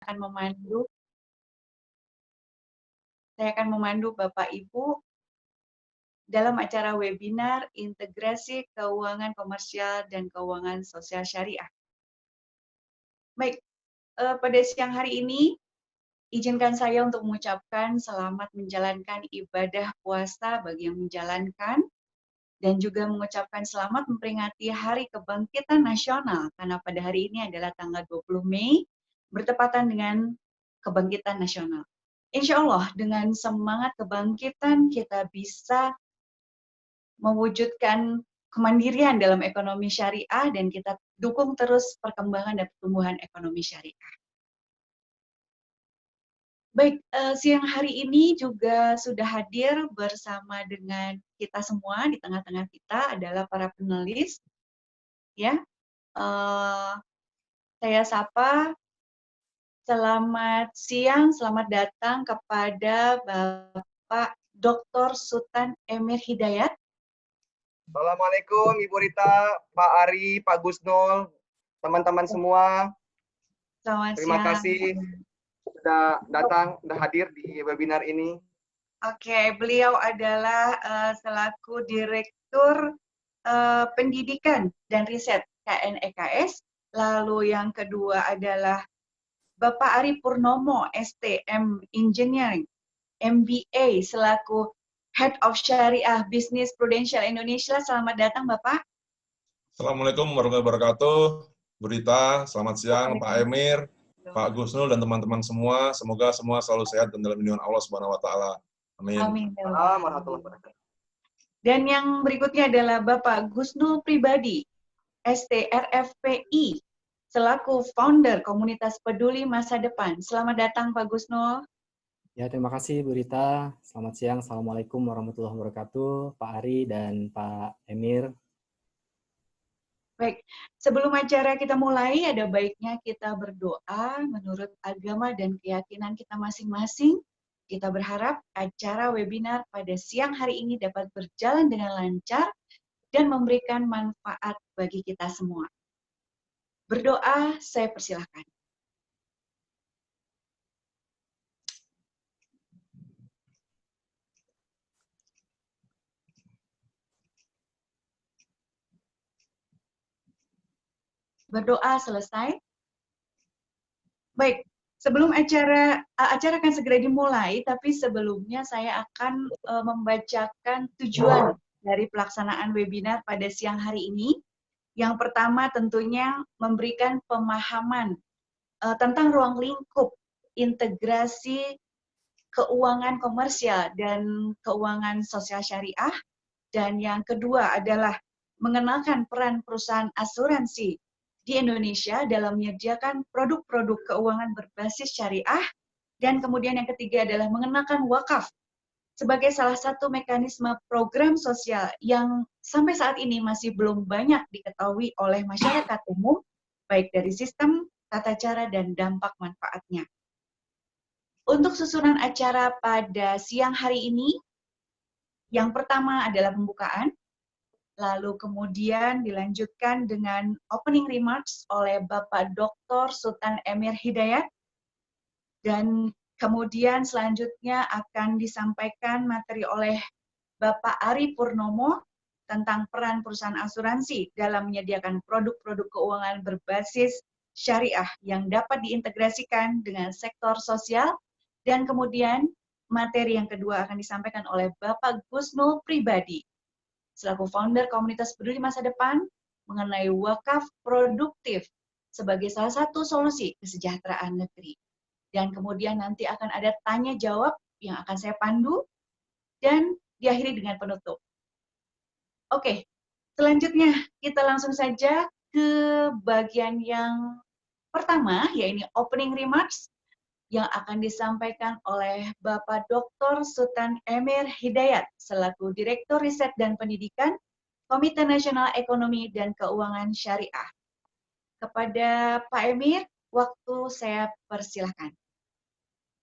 akan memandu Bapak Ibu dalam acara webinar Integrasi Keuangan Komersial dan Keuangan Sosial Syariah. Baik, pada siang hari ini izinkan saya untuk mengucapkan selamat menjalankan ibadah puasa bagi yang menjalankan dan juga mengucapkan selamat memperingati Hari Kebangkitan Nasional karena pada hari ini adalah tanggal 20 Mei bertepatan dengan Kebangkitan Nasional. Insya Allah dengan semangat kebangkitan kita bisa mewujudkan kemandirian dalam ekonomi syariah dan kita dukung terus perkembangan dan pertumbuhan ekonomi syariah. Baik, siang hari ini juga sudah hadir bersama dengan kita semua, di tengah-tengah kita adalah para panelis. Ya, saya sapa, selamat siang, selamat datang kepada Bapak Dr. Sultan Emir Hidayat. Assalamualaikum Ibu Rita, Pak Ari, Pak Gusnul, teman-teman semua. Selamat Terima siang. kasih sudah datang, sudah hadir di webinar ini. Oke, beliau adalah selaku Direktur Pendidikan dan Riset KNEKS. Lalu yang kedua adalah Bapak Ari Purnomo, STM Engineering, MBA, selaku Head of Syariah Business Prudential Indonesia. Selamat datang, Bapak. Assalamualaikum warahmatullahi wabarakatuh. Bu Rita, selamat siang Pak Emir, Pak Gusnul, dan teman-teman semua. Semoga semua selalu sehat dan dalam lindungan Allah Subhanahu wa Ta'ala. Amin. Amin. Warahmatullahi wabarakatuh. Dan yang berikutnya adalah Bapak Gusnul Pribadi, STRFPI, selaku founder komunitas peduli masa depan. Selamat datang Pak Gusnul. Ya, terima kasih Bu Rita. Selamat siang. Assalamualaikum warahmatullahi wabarakatuh, Pak Ari dan Pak Emir. Baik, sebelum acara kita mulai, ada baiknya kita berdoa menurut agama dan keyakinan kita masing-masing. Kita berharap acara webinar pada siang hari ini dapat berjalan dengan lancar dan memberikan manfaat bagi kita semua. Berdoa, saya persilahkan. Berdoa selesai. Baik, sebelum acara akan segera dimulai, tapi sebelumnya saya akan membacakan tujuan dari pelaksanaan webinar pada siang hari ini. Yang pertama tentunya memberikan pemahaman tentang ruang lingkup integrasi keuangan komersial dan keuangan sosial syariah. Dan yang kedua adalah mengenalkan peran perusahaan asuransi di Indonesia dalam menyediakan produk-produk keuangan berbasis syariah. Dan kemudian yang ketiga adalah mengenalkan wakaf sebagai salah satu mekanisme program sosial yang sampai saat ini masih belum banyak diketahui oleh masyarakat umum, baik dari sistem, tata cara, dan dampak manfaatnya. Untuk susunan acara pada siang hari ini, yang pertama adalah pembukaan, lalu kemudian dilanjutkan dengan opening remarks oleh Bapak Dr. Sultan Emir Hidayat, dan kemudian selanjutnya akan disampaikan materi oleh Bapak Ari Purnomo tentang peran perusahaan asuransi dalam menyediakan produk-produk keuangan berbasis syariah yang dapat diintegrasikan dengan sektor sosial. Dan kemudian materi yang kedua akan disampaikan oleh Bapak Gusnul Pribadi, selaku founder komunitas peduli masa depan, mengenai wakaf produktif sebagai salah satu solusi kesejahteraan negeri. Dan kemudian nanti akan ada tanya jawab yang akan saya pandu dan diakhiri dengan penutup. Oke, selanjutnya kita langsung saja ke bagian yang pertama, yaitu opening remarks yang akan disampaikan oleh Bapak Dr. Sultan Emir Hidayat selaku Direktur Riset dan Pendidikan Komite Nasional Ekonomi dan Keuangan Syariah. Kepada Pak Emir, waktu saya persilahkan.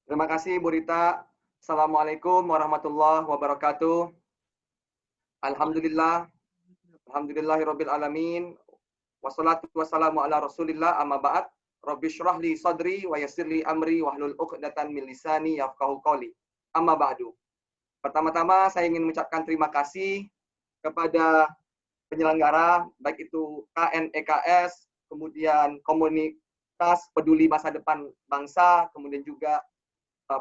Terima kasih Bu Rita. Assalamualaikum warahmatullahi wabarakatuh. Alhamdulillah. Alhamdulillahirabbil alamin. Wassalatu wassalamu ala Rasulillah amma ba'd. Rabbi shrah li sadri wa yassir li amri wahlul 'uqdatam min lisani yafqahu qawli. Amma ba'du. Pertama-tama saya ingin mengucapkan terima kasih kepada penyelenggara, baik itu KNEKS, kemudian komunitas peduli masa depan bangsa, kemudian juga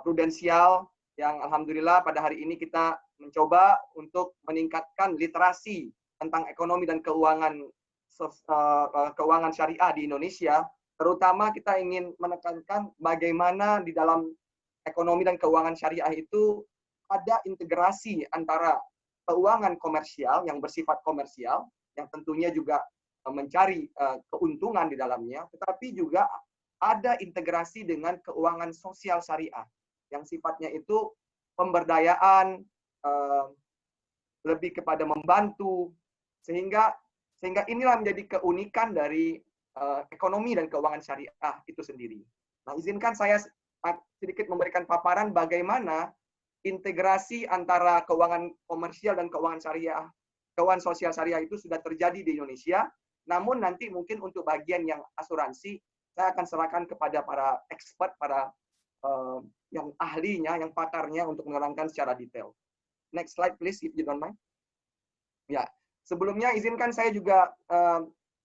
prudensial, yang alhamdulillah pada hari ini kita mencoba untuk meningkatkan literasi tentang ekonomi dan keuangan syariah di Indonesia. Terutama kita ingin menekankan bagaimana di dalam ekonomi dan keuangan syariah itu ada integrasi antara keuangan komersial yang bersifat komersial, yang tentunya juga mencari keuntungan di dalamnya, tetapi juga ada integrasi dengan keuangan sosial syariah, yang sifatnya itu pemberdayaan, lebih kepada membantu, sehingga inilah menjadi keunikan dari ekonomi dan keuangan syariah itu sendiri. Nah, izinkan saya sedikit memberikan paparan bagaimana integrasi antara keuangan komersial dan keuangan syariah, keuangan sosial syariah itu sudah terjadi di Indonesia. Namun nanti mungkin untuk bagian yang asuransi, saya akan serahkan kepada para expert, para yang ahlinya, yang pakarnya untuk menerangkan secara detail. Next slide please, if you don't mind. Ya, sebelumnya izinkan saya juga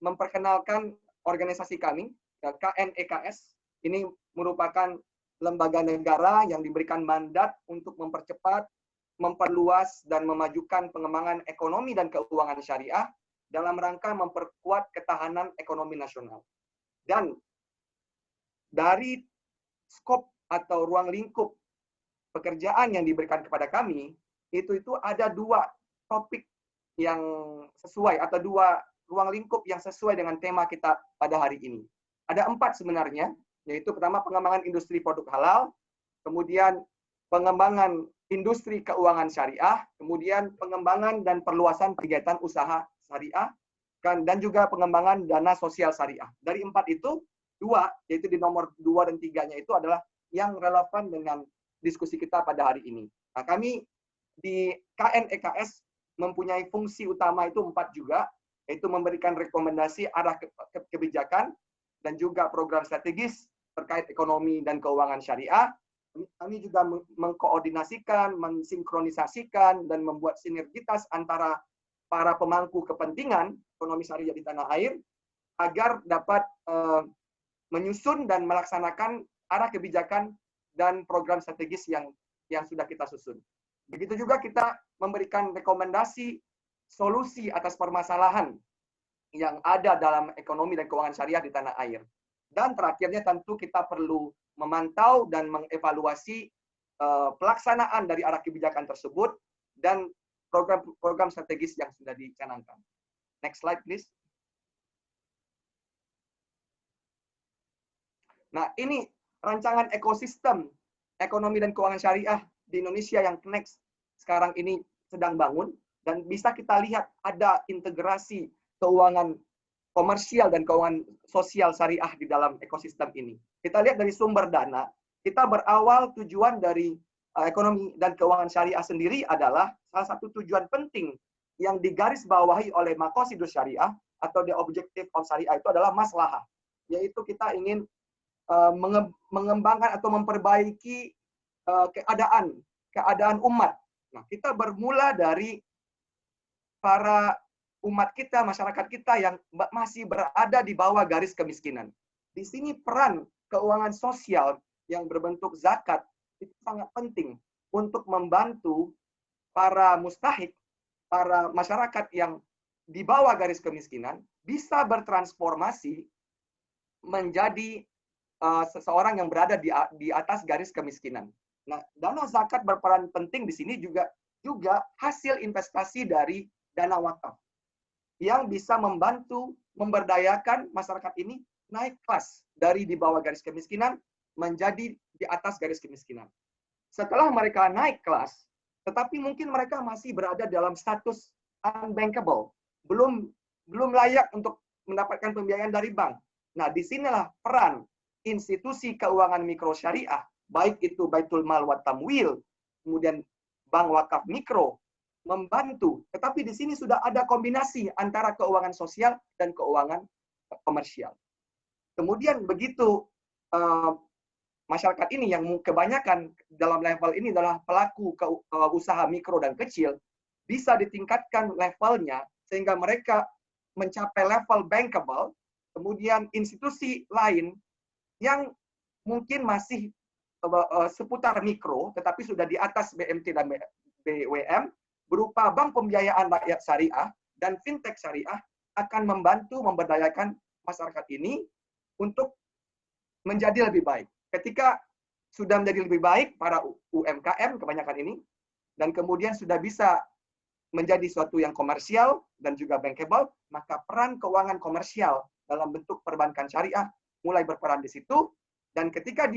memperkenalkan organisasi kami, KNEKS. Ini merupakan lembaga negara yang diberikan mandat untuk mempercepat, memperluas, dan memajukan pengembangan ekonomi dan keuangan syariah dalam rangka memperkuat ketahanan ekonomi nasional. Dan dari skop atau ruang lingkup pekerjaan yang diberikan kepada kami, itu ada dua topik yang sesuai, atau dua ruang lingkup yang sesuai dengan tema kita pada hari ini. Ada 4 sebenarnya, yaitu pertama pengembangan industri produk halal, kemudian pengembangan industri keuangan syariah, kemudian pengembangan dan perluasan kegiatan usaha syariah, dan juga pengembangan dana sosial syariah. Dari 4 itu, 2, yaitu di nomor 2 dan 3-nya itu adalah yang relevan dengan diskusi kita pada hari ini. Nah, kami di KNEKS mempunyai fungsi utama itu 4 juga, yaitu memberikan rekomendasi arah kebijakan dan juga program strategis terkait ekonomi dan keuangan syariah. Kami juga mengkoordinasikan, mensinkronisasikan, dan membuat sinergitas antara para pemangku kepentingan ekonomi syariah di tanah air agar dapat menyusun dan melaksanakan arah kebijakan dan program strategis yang sudah kita susun. Begitu juga kita memberikan rekomendasi solusi atas permasalahan yang ada dalam ekonomi dan keuangan syariah di tanah air. Dan terakhirnya tentu kita perlu memantau dan mengevaluasi pelaksanaan dari arah kebijakan tersebut dan program strategis yang sudah dicanangkan. Next slide, please. Nah, ini rancangan ekosistem ekonomi dan keuangan syariah di Indonesia yang next sekarang ini sedang bangun, dan bisa kita lihat ada integrasi keuangan komersial dan keuangan sosial syariah di dalam ekosistem ini. Kita lihat dari sumber dana, kita berawal tujuan dari ekonomi dan keuangan syariah sendiri adalah salah satu tujuan penting yang digarisbawahi oleh Maqasidus Syariah atau the objective of syariah itu adalah maslahah, yaitu kita ingin mengembangkan atau memperbaiki keadaan umat. Nah, kita bermula dari para umat kita, masyarakat kita yang masih berada di bawah garis kemiskinan. Di sini peran keuangan sosial yang berbentuk zakat itu sangat penting untuk membantu para mustahik, para masyarakat yang di bawah garis kemiskinan bisa bertransformasi menjadi seseorang yang berada di atas garis kemiskinan. Nah, dana zakat berperan penting di sini juga hasil investasi dari dana wakaf yang bisa membantu memberdayakan masyarakat ini naik kelas dari di bawah garis kemiskinan menjadi di atas garis kemiskinan. Setelah mereka naik kelas, tetapi mungkin mereka masih berada dalam status unbankable, belum layak untuk mendapatkan pembiayaan dari bank. Nah, disinilah peran institusi keuangan mikro syariah, baik itu Baitul Mal wa Tamwil, kemudian bank wakaf mikro, membantu. Tetapi di sini sudah ada kombinasi antara keuangan sosial dan keuangan komersial. Kemudian begitu masyarakat ini yang kebanyakan dalam level ini adalah pelaku usaha mikro dan kecil, bisa ditingkatkan levelnya sehingga mereka mencapai level bankable, kemudian institusi lain yang mungkin masih seputar mikro, tetapi sudah di atas BMT dan BWM, berupa bank pembiayaan rakyat syariah dan fintech syariah akan membantu memberdayakan masyarakat ini untuk menjadi lebih baik. Ketika sudah menjadi lebih baik para UMKM kebanyakan ini, dan kemudian sudah bisa menjadi suatu yang komersial dan juga bankable, maka peran keuangan komersial dalam bentuk perbankan syariah mulai berperan di situ. Dan ketika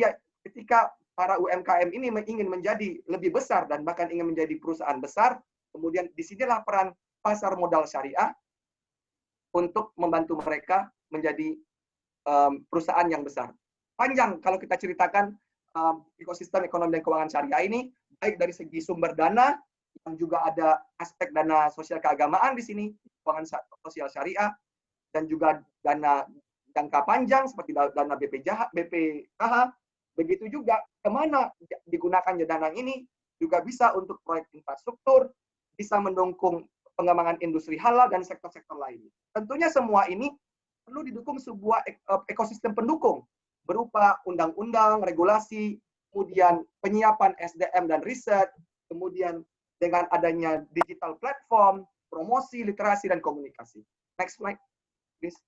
para UMKM ini ingin menjadi lebih besar dan bahkan ingin menjadi perusahaan besar, kemudian disinilah peran pasar modal syariah untuk membantu mereka menjadi perusahaan yang besar. Panjang kalau kita ceritakan ekosistem ekonomi dan keuangan syariah ini, baik dari segi sumber dana, yang juga ada aspek dana sosial keagamaan di sini, keuangan sosial syariah, dan juga dana jangka panjang seperti dana BPKH. Begitu juga kemana digunakannya dana ini juga bisa untuk proyek infrastruktur, bisa mendukung pengembangan industri halal dan sektor-sektor lainnya. Tentunya semua ini perlu didukung sebuah ekosistem pendukung berupa undang-undang, regulasi, kemudian penyiapan SDM dan riset, kemudian dengan adanya digital platform, promosi, literasi, dan komunikasi. Next slide, please.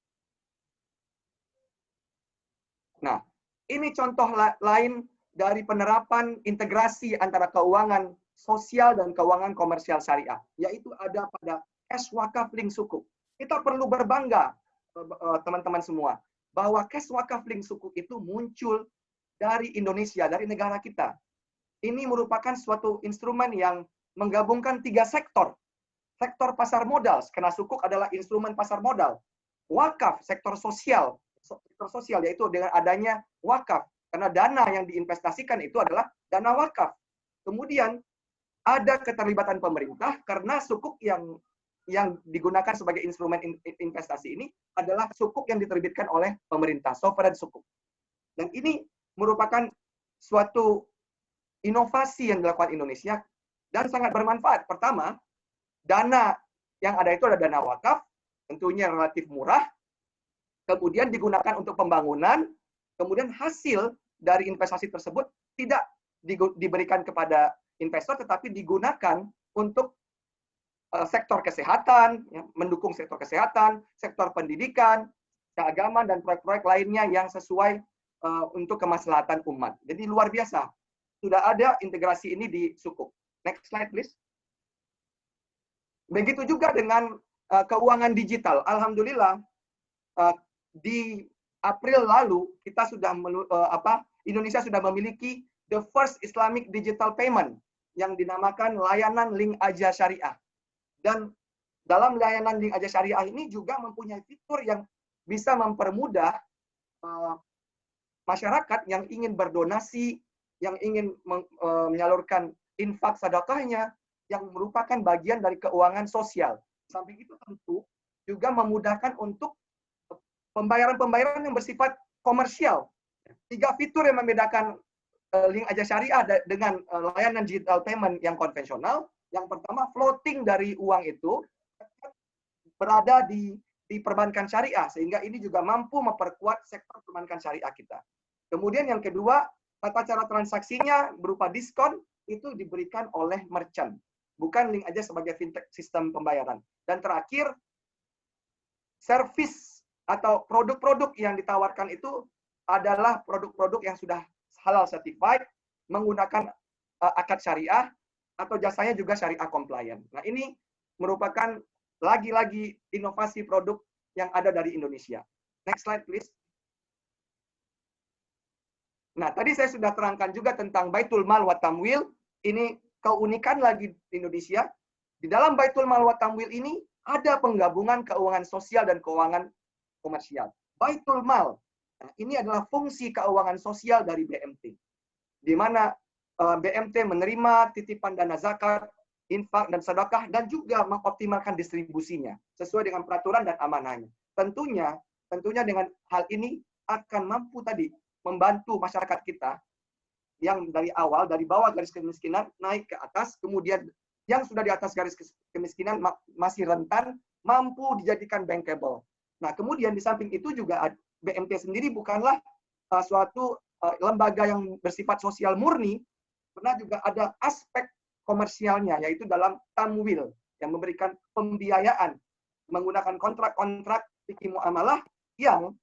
Nah, ini contoh lain dari penerapan integrasi antara keuangan sosial dan keuangan komersial syariah, yaitu ada pada cash wakaf link sukuk. Kita perlu berbangga, teman-teman semua, bahwa cash wakaf link sukuk itu muncul dari Indonesia, dari negara kita. Ini merupakan suatu instrumen yang menggabungkan 3 sektor. Sektor pasar modal, karena sukuk adalah instrumen pasar modal. Wakaf, sektor sosial yaitu dengan adanya wakaf, karena dana yang diinvestasikan itu adalah dana wakaf. Kemudian ada keterlibatan pemerintah karena sukuk yang digunakan sebagai instrumen investasi ini adalah sukuk yang diterbitkan oleh pemerintah, sovereign sukuk. Dan ini merupakan suatu inovasi yang dilakukan Indonesia dan sangat bermanfaat. Pertama, dana yang ada itu adalah dana wakaf, tentunya relatif murah, kemudian digunakan untuk pembangunan, kemudian hasil dari investasi tersebut tidak diberikan kepada investor, tetapi digunakan untuk sektor kesehatan, mendukung sektor kesehatan, sektor pendidikan, keagamaan, dan proyek-proyek lainnya yang sesuai untuk kemaslahatan umat. Jadi luar biasa. Sudah ada integrasi ini di sukuk. Next slide, please. Begitu juga dengan keuangan digital. Alhamdulillah, di April lalu, kita sudah Indonesia sudah memiliki the first Islamic digital payment yang dinamakan layanan link aja syariah. Dan dalam layanan link aja syariah ini juga mempunyai fitur yang bisa mempermudah masyarakat yang ingin berdonasi, yang ingin menyalurkan infak sedekahnya, yang merupakan bagian dari keuangan sosial. Sampai itu tentu juga memudahkan untuk pembayaran-pembayaran yang bersifat komersial. 3 fitur yang membedakan link aja syariah dengan layanan digital payment yang konvensional. Yang pertama, floating dari uang itu berada di perbankan syariah, sehingga ini juga mampu memperkuat sektor perbankan syariah kita. Kemudian yang kedua, tata cara transaksinya berupa diskon itu diberikan oleh merchant, bukan link aja sebagai fintech sistem pembayaran. Dan terakhir, service atau produk-produk yang ditawarkan itu adalah produk-produk yang sudah halal certified, menggunakan akad syariah, atau jasanya juga syariah compliant. Nah, ini merupakan lagi-lagi inovasi produk yang ada dari Indonesia. Next slide, please. Nah, tadi saya sudah terangkan juga tentang Baitul Mal wa Tamwil. Ini keunikan lagi di Indonesia. Di dalam Baitul Mal wa Tamwil ini ada penggabungan keuangan sosial dan keuangan komersial. Baitul Mal, nah, ini adalah fungsi keuangan sosial dari BMT, di mana BMT menerima titipan dana zakat, infak, dan sedekah, dan juga mengoptimalkan distribusinya sesuai dengan peraturan dan amanahnya. Tentunya dengan hal ini akan mampu tadi membantu masyarakat kita yang dari awal, dari bawah garis kemiskinan, naik ke atas, kemudian yang sudah di atas garis kemiskinan masih rentan, mampu dijadikan bankable. Nah, kemudian di samping itu juga BMT sendiri bukanlah suatu lembaga yang bersifat sosial murni, karena juga ada aspek komersialnya, yaitu dalam tamwil, yang memberikan pembiayaan menggunakan kontrak-kontrak fikih muamalah yang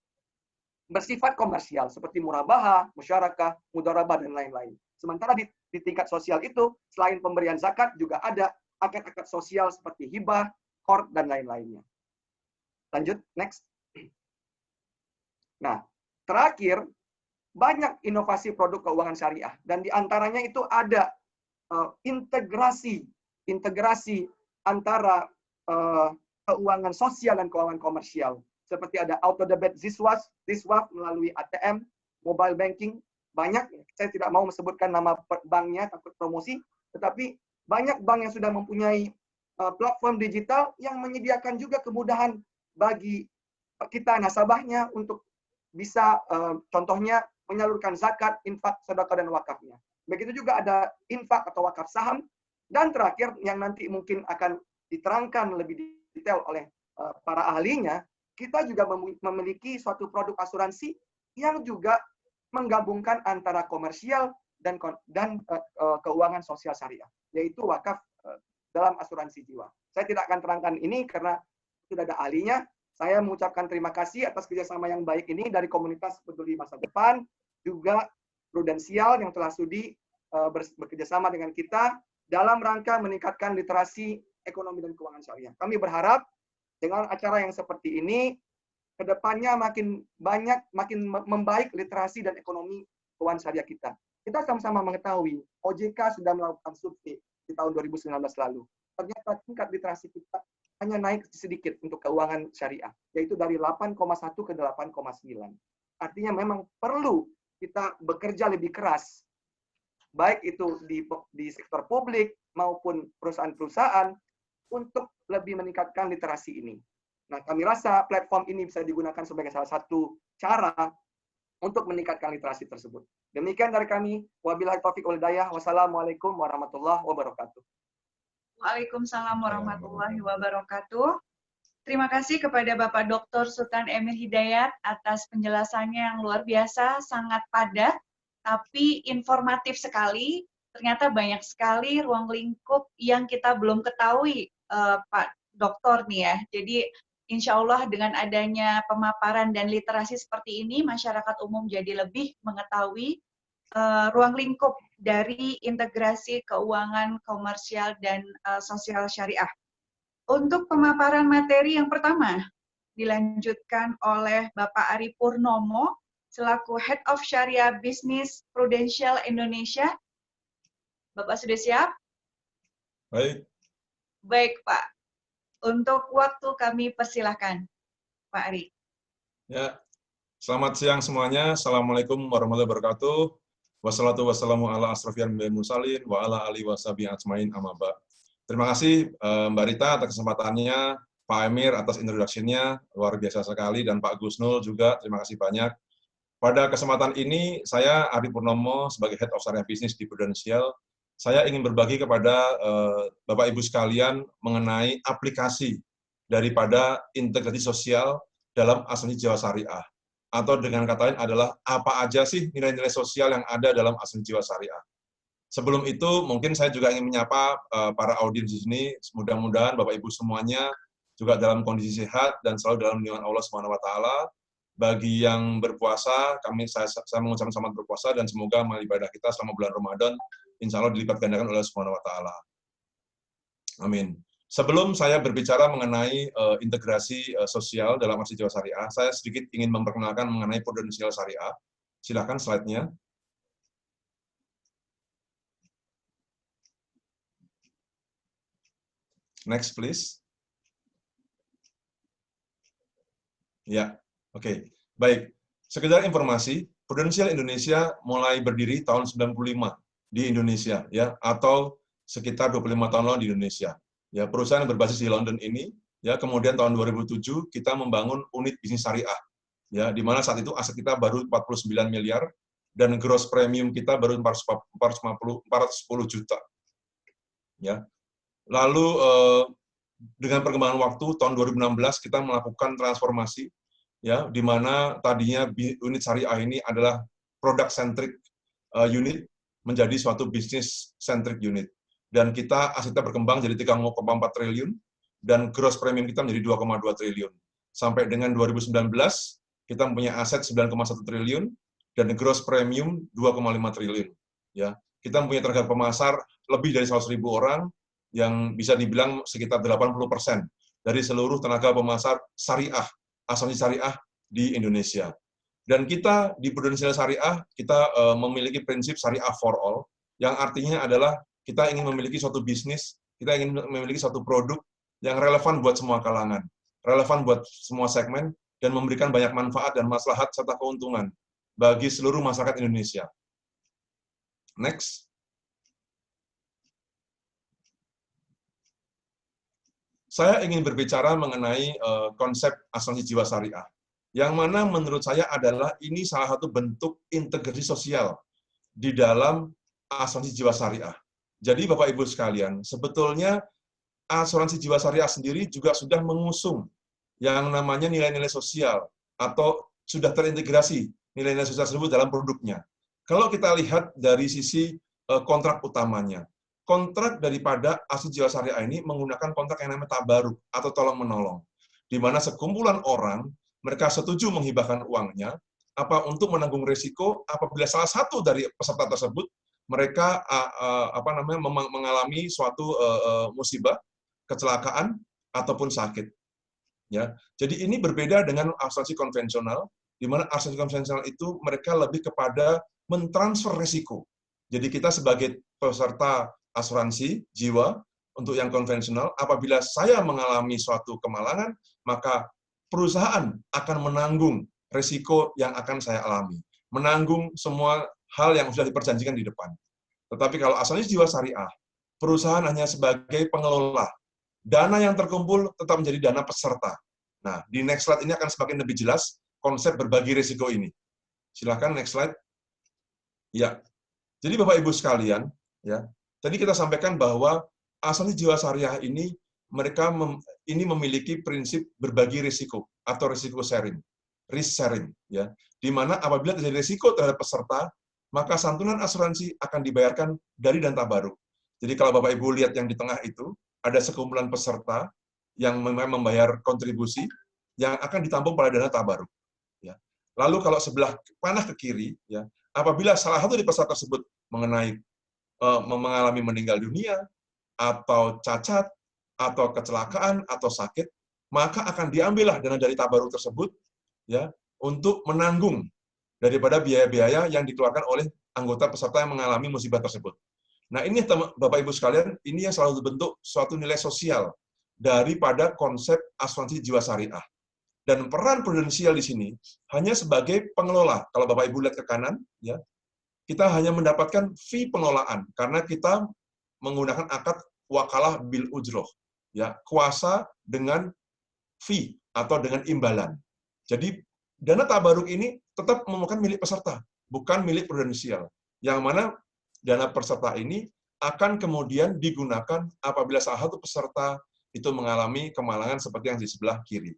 bersifat komersial seperti murabahah, musyarakah, mudharabah, dan lain-lain. Sementara di tingkat sosial itu, selain pemberian zakat, juga ada akad-akad sosial seperti hibah, qard, dan lain-lainnya. Lanjut, next. Nah, terakhir, banyak inovasi produk keuangan syariah. Dan di antaranya itu ada integrasi antara keuangan sosial dan keuangan komersial. Seperti ada auto debit Ziswaf melalui ATM, mobile banking, banyak. Saya tidak mau sebutkan nama banknya, takut promosi, tetapi banyak bank yang sudah mempunyai platform digital yang menyediakan juga kemudahan bagi kita nasabahnya untuk bisa contohnya menyalurkan zakat, infak, sedekah, dan wakafnya. Begitu juga ada infak atau wakaf saham. Dan terakhir yang nanti mungkin akan diterangkan lebih detail oleh para ahlinya, kita juga memiliki suatu produk asuransi yang juga menggabungkan antara komersial dan keuangan sosial syariah, yaitu wakaf dalam asuransi jiwa. Saya tidak akan terangkan ini karena sudah ada ahlinya. Saya mengucapkan terima kasih atas kerjasama yang baik ini dari komunitas peduli masa depan, juga Prudensial yang telah sudi bekerjasama dengan kita dalam rangka meningkatkan literasi ekonomi dan keuangan syariah. Kami berharap dengan acara yang seperti ini, kedepannya makin membaik literasi dan ekonomi keuangan syariah kita. Kita sama-sama mengetahui, OJK sudah melakukan survei di tahun 2019 lalu. Ternyata tingkat literasi kita hanya naik sedikit untuk keuangan syariah, yaitu dari 8,1 ke 8,9. Artinya memang perlu kita bekerja lebih keras, baik itu di sektor publik maupun perusahaan-perusahaan, untuk lebih meningkatkan literasi ini. Nah, kami rasa platform ini bisa digunakan sebagai salah satu cara untuk meningkatkan literasi tersebut. Demikian dari kami. Wabillahi taufiq wal hidayah. Wassalamualaikum warahmatullahi wabarakatuh. Waalaikumsalam warahmatullahi wabarakatuh. Terima kasih kepada Bapak Dr. Sultan Emir Hidayat atas penjelasannya yang luar biasa, sangat padat, tapi informatif sekali. Ternyata banyak sekali ruang lingkup yang kita belum ketahui, Pak Dokter nih ya. Jadi insya Allah dengan adanya pemaparan dan literasi seperti ini, masyarakat umum jadi lebih mengetahui ruang lingkup dari integrasi keuangan komersial dan sosial syariah. Untuk pemaparan materi yang pertama, dilanjutkan oleh Bapak Ari Purnomo, selaku Head of Syariah Business Prudential Indonesia. Bapak sudah siap? Baik. Baik, Pak. Untuk waktu kami persilahkan, Pak Ari. Ya, selamat siang semuanya. Assalamualaikum warahmatullahi wabarakatuh. Wassalatu wassalamu ala asrofil anbiya'i wal mursalin wa ala alihi washabihi ajmain amma ba'd. Terima kasih Mbak Rita atas kesempatannya, Pak Emir atas introduction-nya, luar biasa sekali, dan Pak Gusnul juga, terima kasih banyak. Pada kesempatan ini, saya Ari Purnomo sebagai Head of Syariah Business di Prudential, saya ingin berbagi kepada Bapak Ibu sekalian mengenai aplikasi daripada integrasi sosial dalam asuransi jiwa syariah. Atau dengan kata lain adalah apa aja sih nilai-nilai sosial yang ada dalam asuransi jiwa syariah. Sebelum itu, mungkin saya juga ingin menyapa para audiens di sini. Mudah-mudahan Bapak Ibu semuanya juga dalam kondisi sehat dan selalu dalam lindungan Allah SWT. Bagi yang berpuasa, saya mengucapkan selamat berpuasa dan semoga amal ibadah kita selama bulan Ramadan insya Allah dilipat gandakan oleh SWT. Amin. Sebelum saya berbicara mengenai integrasi sosial dalam asuransi jiwa syariah, saya sedikit ingin memperkenalkan mengenai Prudential Syariah. Silakan slide-nya. Next, please. Ya, oke. Baik. Sekedar informasi, Prudential Indonesia mulai berdiri tahun 95 di Indonesia, ya, atau sekitar 25 tahun lalu di Indonesia. Ya, perusahaan yang berbasis di London ini, ya, kemudian tahun 2007 kita membangun unit bisnis syariah ya, di mana saat itu aset kita baru 49 miliar dan gross premium kita baru 410 juta. Ya. Lalu dengan perkembangan waktu tahun 2016 kita melakukan transformasi, ya, di mana tadinya unit syariah ini adalah product centric unit menjadi suatu business centric unit, dan kita asetnya berkembang jadi 3,4 triliun dan gross premium kita menjadi 2,2 triliun. Sampai dengan 2019 kita mempunyai aset 9,1 triliun dan gross premium 2,5 triliun. Ya, kita mempunyai tenaga pemasar lebih dari 100.000 orang, yang bisa dibilang sekitar 80% dari seluruh tenaga pemasar syariah, asuransi syariah di Indonesia. Dan kita di Prudential Syariah, kita memiliki prinsip syariah for all, yang artinya adalah kita ingin memiliki suatu bisnis, kita ingin memiliki suatu produk yang relevan buat semua kalangan, relevan buat semua segmen, dan memberikan banyak manfaat dan maslahat serta keuntungan bagi seluruh masyarakat Indonesia. Next. Saya ingin berbicara mengenai konsep asuransi jiwa syariah, yang mana menurut saya adalah ini salah satu bentuk integrasi sosial di dalam asuransi jiwa syariah. Jadi Bapak Ibu sekalian, sebetulnya asuransi jiwa syariah sendiri juga sudah mengusung yang namanya nilai-nilai sosial, atau sudah terintegrasi nilai-nilai sosial tersebut dalam produknya. Kalau kita lihat dari sisi kontrak utamanya, kontrak daripada asuransi jiwa syariah ini menggunakan kontrak yang namanya tabaruk atau tolong-menolong, di mana sekumpulan orang mereka setuju menghibahkan uangnya untuk menanggung risiko apabila salah satu dari peserta tersebut mereka mengalami suatu musibah, kecelakaan ataupun sakit. Ya, jadi ini berbeda dengan asuransi konvensional, di mana asuransi konvensional itu mereka lebih kepada mentransfer risiko. Jadi kita sebagai peserta asuransi jiwa untuk yang konvensional, apabila saya mengalami suatu kemalangan, maka perusahaan akan menanggung risiko yang akan saya alami, menanggung semua hal yang sudah diperjanjikan di depan. Tetapi kalau asuransi jiwa syariah, perusahaan hanya sebagai pengelola. Dana yang terkumpul tetap menjadi dana peserta. Nah, di next slide ini akan semakin lebih jelas konsep berbagi risiko ini. Silakan next slide. Ya. Jadi Bapak Ibu sekalian, ya. Tadi kita sampaikan bahwa asuransi jiwa syariah ini ini memiliki prinsip berbagi risiko atau risiko sharing, risk sharing, ya. Di mana apabila terjadi risiko terhadap peserta, maka santunan asuransi akan dibayarkan dari dana tabaruk. Jadi kalau Bapak Ibu lihat yang di tengah itu, ada sekumpulan peserta yang membayar kontribusi yang akan ditampung pada dana tabaruk. Ya. Lalu kalau sebelah panah ke kiri, ya, apabila salah satu dari peserta tersebut mengalami meninggal dunia, atau cacat, atau kecelakaan, atau sakit, maka akan diambillah dana dari tabaruk tersebut, ya, untuk menanggung daripada biaya-biaya yang dikeluarkan oleh anggota peserta yang mengalami musibah tersebut. Nah, ini Bapak Ibu sekalian, ini yang selalu bentuk suatu nilai sosial daripada konsep asuransi jiwa syariah. Dan peran Prudential di sini hanya sebagai pengelola. Kalau Bapak Ibu lihat ke kanan, ya, kita hanya mendapatkan fee pengelolaan karena kita menggunakan akad wakalah bil ujroh, ya, kuasa dengan fee atau dengan imbalan. Jadi dana tabaruk ini tetap merupakan milik peserta, bukan milik Prudential. Yang mana dana peserta ini akan kemudian digunakan apabila salah satu peserta itu mengalami kemalangan seperti yang di sebelah kiri.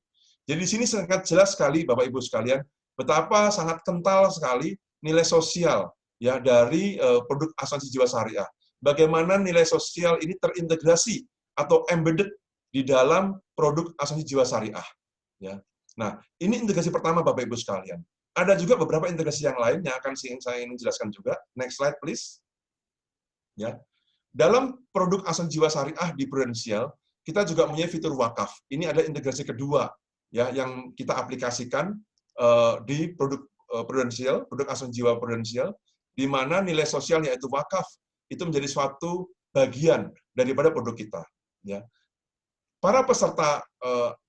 Jadi di sini sangat jelas sekali Bapak Ibu sekalian betapa sangat kental sekali nilai sosial, ya, dari produk asuransi jiwa syariah. Bagaimana nilai sosial ini terintegrasi atau embedded di dalam produk asuransi jiwa syariah, ya. Nah, ini integrasi pertama Bapak Ibu sekalian. Ada juga beberapa integrasi yang lain yang akan saya ingin jelaskan juga. Next slide please. Ya. Dalam produk asuransi jiwa syariah di Prudential, kita juga mempunyai fitur wakaf. Ini ada integrasi kedua, ya, yang kita aplikasikan di produk Prudential, produk asuransi jiwa Prudential, di mana nilai sosialnya yaitu wakaf itu menjadi suatu bagian daripada produk kita. Ya. Para peserta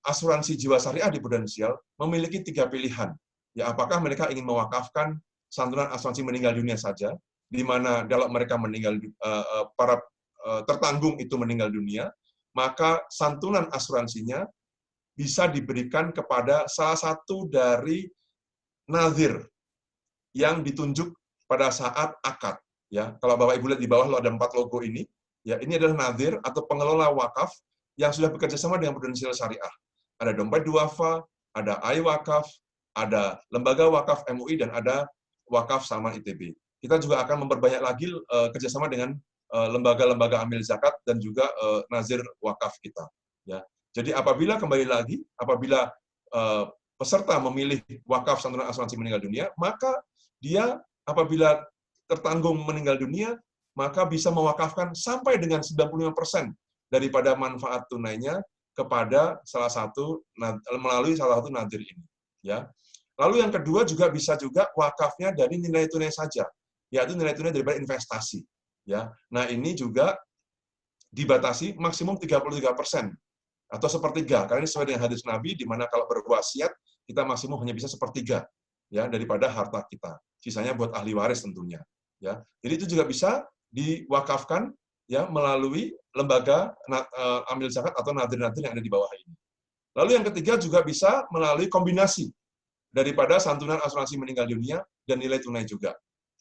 asuransi jiwa syariah di Prudential memiliki 3 pilihan. Ya, apakah mereka ingin mewakafkan santunan asuransi meninggal dunia saja, di mana kalau mereka meninggal, para tertanggung itu meninggal dunia, maka santunan asuransinya bisa diberikan kepada salah satu dari nazir yang ditunjuk pada saat akad. Ya, kalau Bapak Ibu lihat di bawah ada 4 logo ini. Ya, ini adalah nazir atau pengelola wakaf yang sudah bekerja sama dengan Prudensial Syariah. Ada Dompet Duafa, ada iWakaf, ada Lembaga Wakaf MUI, dan ada Wakaf Salman ITB. Kita juga akan memperbanyak lagi kerjasama dengan lembaga-lembaga amil zakat dan juga nazir wakaf kita. Ya, jadi apabila peserta memilih wakaf santunan asuransi meninggal dunia, maka dia apabila tertanggung meninggal dunia, maka bisa mewakafkan sampai dengan 95% daripada manfaat tunainya kepada melalui salah satu nazir ini. Ya. Lalu yang kedua juga bisa juga wakafnya dari nilai tunai saja, yaitu nilai tunai daripada investasi. Ya. Nah, ini juga dibatasi maksimum 33% atau sepertiga, karena ini sesuai dengan hadis Nabi, di mana kalau berwasiat kita maksimum hanya bisa sepertiga ya daripada harta kita. Sisanya buat ahli waris tentunya. Ya, jadi itu juga bisa diwakafkan ya melalui lembaga amil zakat atau nadir-nadir yang ada di bawah ini. Lalu yang ketiga juga bisa melalui kombinasi daripada santunan asuransi meninggal dunia dan nilai tunai juga.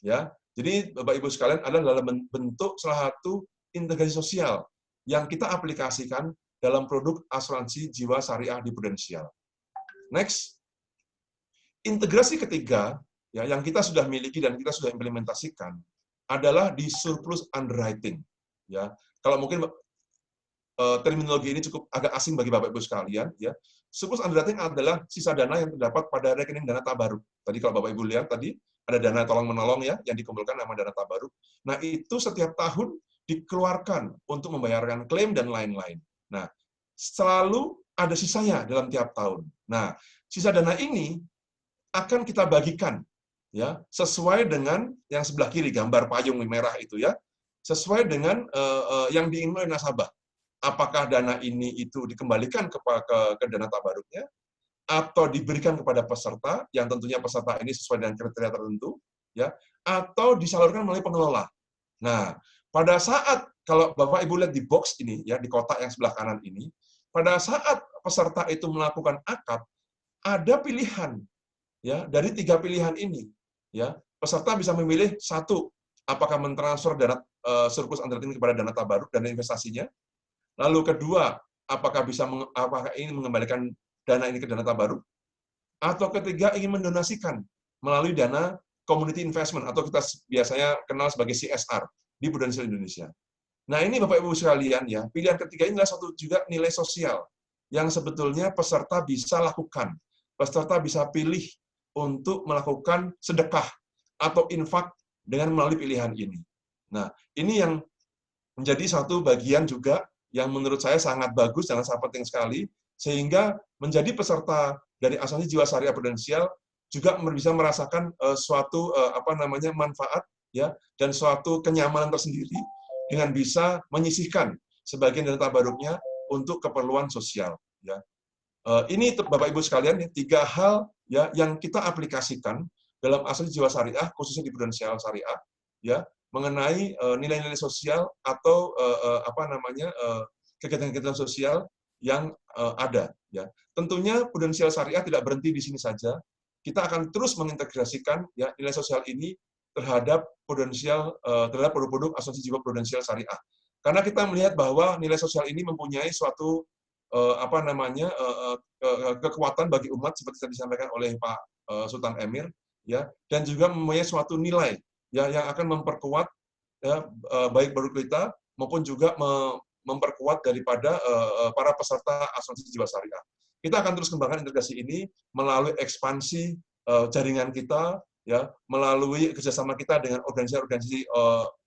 Ya, jadi Bapak Ibu sekalian adalah dalam bentuk salah satu integrasi sosial yang kita aplikasikan dalam produk asuransi jiwa syariah di Prudensial. Next, integrasi ketiga ya yang kita sudah miliki dan kita sudah implementasikan adalah di surplus underwriting. Ya, kalau mungkin terminologi ini cukup agak asing bagi Bapak Ibu sekalian, ya. Surplus underwriting adalah sisa dana yang terdapat pada rekening dana tabaruk. Tadi kalau Bapak Ibu lihat tadi ada dana tolong-menolong ya yang dikumpulkan nama dana tabaruk. Nah, itu setiap tahun dikeluarkan untuk membayarkan klaim dan lain-lain. Nah, selalu ada sisanya dalam tiap tahun. Nah, sisa dana ini akan kita bagikan ya sesuai dengan yang sebelah kiri gambar payung merah itu ya, sesuai dengan yang diinginkan oleh nasabah. Apakah dana ini itu dikembalikan ke dana tabaruknya atau diberikan kepada peserta yang tentunya peserta ini sesuai dengan kriteria tertentu ya, atau disalurkan melalui pengelola. Nah, pada saat kalau Bapak Ibu lihat di box ini ya di kotak yang sebelah kanan ini, pada saat peserta itu melakukan akad ada pilihan ya dari 3 pilihan ini ya, peserta bisa memilih satu, apakah mentransfer dana surplus underwriting kepada dana tabaruk dan investasinya. Lalu kedua, apakah ini mengembalikan dana ini ke dana tabaruk, atau ketiga ingin mendonasikan melalui dana community investment atau kita biasanya kenal sebagai CSR di Prudensial Indonesia. Nah, ini Bapak Ibu sekalian ya, pilihan ketiga ini adalah satu juga nilai sosial yang sebetulnya peserta bisa lakukan. Peserta bisa pilih untuk melakukan sedekah atau infak dengan melalui pilihan ini. Nah, ini yang menjadi satu bagian juga yang menurut saya sangat bagus dan sangat penting sekali, sehingga menjadi peserta dari asuransi jiwa syariah Prudensial juga bisa merasakan suatu manfaat ya dan suatu kenyamanan tersendiri dengan bisa menyisihkan sebagian dana tabaruknya untuk keperluan sosial ya. Ini Bapak Ibu sekalian 3 hal ya yang kita aplikasikan dalam asuransi jiwa syariah khususnya di Prudensial Syariah ya, mengenai nilai-nilai sosial atau kegiatan-kegiatan sosial yang ada ya. Tentunya Prudensial Syariah tidak berhenti di sini saja. Kita akan terus mengintegrasikan ya nilai sosial ini terhadap terhadap produk-produk asuransi jiwa Prudensial Syariah. Karena kita melihat bahwa nilai sosial ini mempunyai suatu kekuatan bagi umat seperti yang disampaikan oleh Pak Sultan Emir ya, dan juga mempunyai suatu nilai ya yang akan memperkuat ya, baik produk kita maupun juga memperkuat daripada para peserta asuransi jiwa syariah. Kita akan terus kembangkan integrasi ini melalui ekspansi jaringan kita ya, melalui kerjasama kita dengan organisasi-organisasi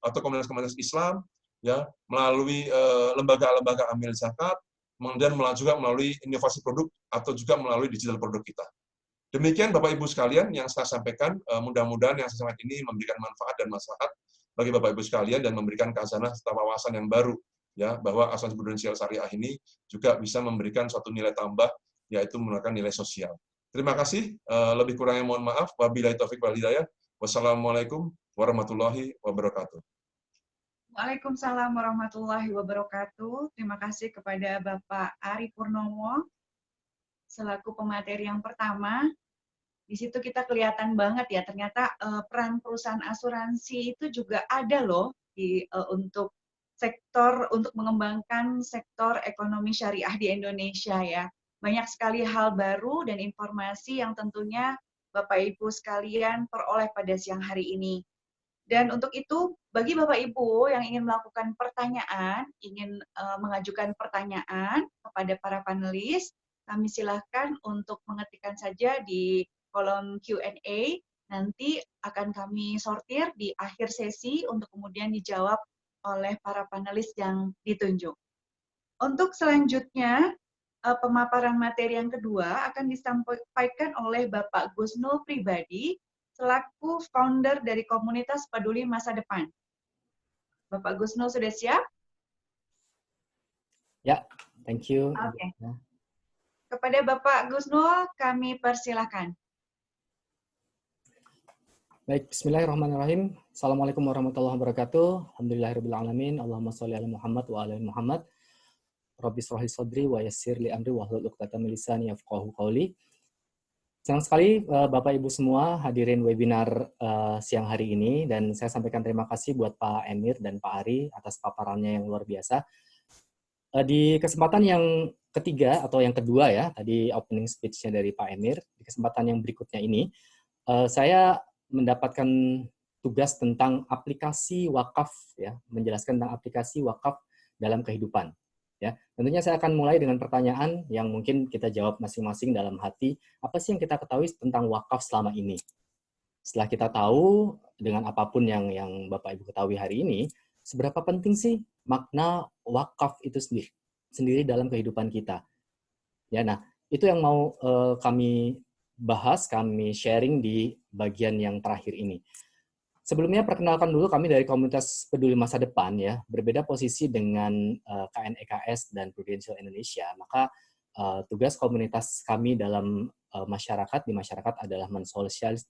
atau komunitas-komunitas Islam ya, melalui lembaga-lembaga amil zakat, kemudian juga melalui inovasi produk atau juga melalui digital produk kita. Demikian Bapak Ibu sekalian yang saya sampaikan, mudah-mudahan yang saya sampaikan ini memberikan manfaat dan maslahat bagi Bapak Ibu sekalian dan memberikan khazanah serta wawasan yang baru ya bahwa asuransi Prudensial Syariah ini juga bisa memberikan suatu nilai tambah yaitu menggunakan nilai sosial. Terima kasih, lebih kurangnya mohon maaf. Wabillahi taufik wal hidayah. Wassalamualaikum warahmatullahi wabarakatuh. Waalaikumsalam warahmatullahi wabarakatuh. Terima kasih kepada Bapak Ari Purnomo selaku pemateri yang pertama. Di situ kita kelihatan banget ya, ternyata peran perusahaan asuransi itu juga ada loh untuk untuk mengembangkan sektor ekonomi syariah di Indonesia ya. Banyak sekali hal baru dan informasi yang tentunya Bapak Ibu sekalian peroleh pada siang hari ini. Dan untuk itu, bagi Bapak Ibu yang ingin melakukan pertanyaan, ingin mengajukan pertanyaan kepada para panelis, kami silahkan untuk mengetikkan saja di kolom Q&A. Nanti akan kami sortir di akhir sesi untuk kemudian dijawab oleh para panelis yang ditunjuk. Untuk selanjutnya, pemaparan materi yang kedua akan disampaikan oleh Bapak Gusnul Pribadi, selaku founder dari komunitas peduli masa depan. Bapak Gusnul sudah siap? Ya, thank you. Oke. Kepada Bapak Gusnul, kami persilahkan. Baik, bismillahirrahmanirrahim. Assalamualaikum warahmatullahi wabarakatuh. Alhamdulillahirrahmanirrahim. Allahumma sholli ala Muhammad wa ala Muhammad. Rabbi shrah li sadri wa yassir li amri wahlul 'uqdatam min lisani yafqahu qawli. Senang sekali Bapak Ibu semua hadirin webinar siang hari ini, dan saya sampaikan terima kasih buat Pak Emir dan Pak Ari atas paparannya yang luar biasa. Di kesempatan yang ketiga atau yang kedua ya, tadi opening speech-nya dari Pak Emir, di kesempatan yang berikutnya ini saya mendapatkan tugas tentang aplikasi wakaf ya, menjelaskan tentang aplikasi wakaf dalam kehidupan. Ya, tentunya saya akan mulai dengan pertanyaan yang mungkin kita jawab masing-masing dalam hati, apa sih yang kita ketahui tentang wakaf selama ini? Setelah kita tahu dengan apapun yang Bapak Ibu ketahui hari ini, seberapa penting sih makna wakaf itu sendiri dalam kehidupan kita? Ya, nah, itu yang mau kami bahas, kami sharing di bagian yang terakhir ini. Sebelumnya perkenalkan dulu, kami dari komunitas peduli masa depan ya, berbeda posisi dengan KNEKS dan Prudential Indonesia. Maka tugas komunitas kami dalam di masyarakat adalah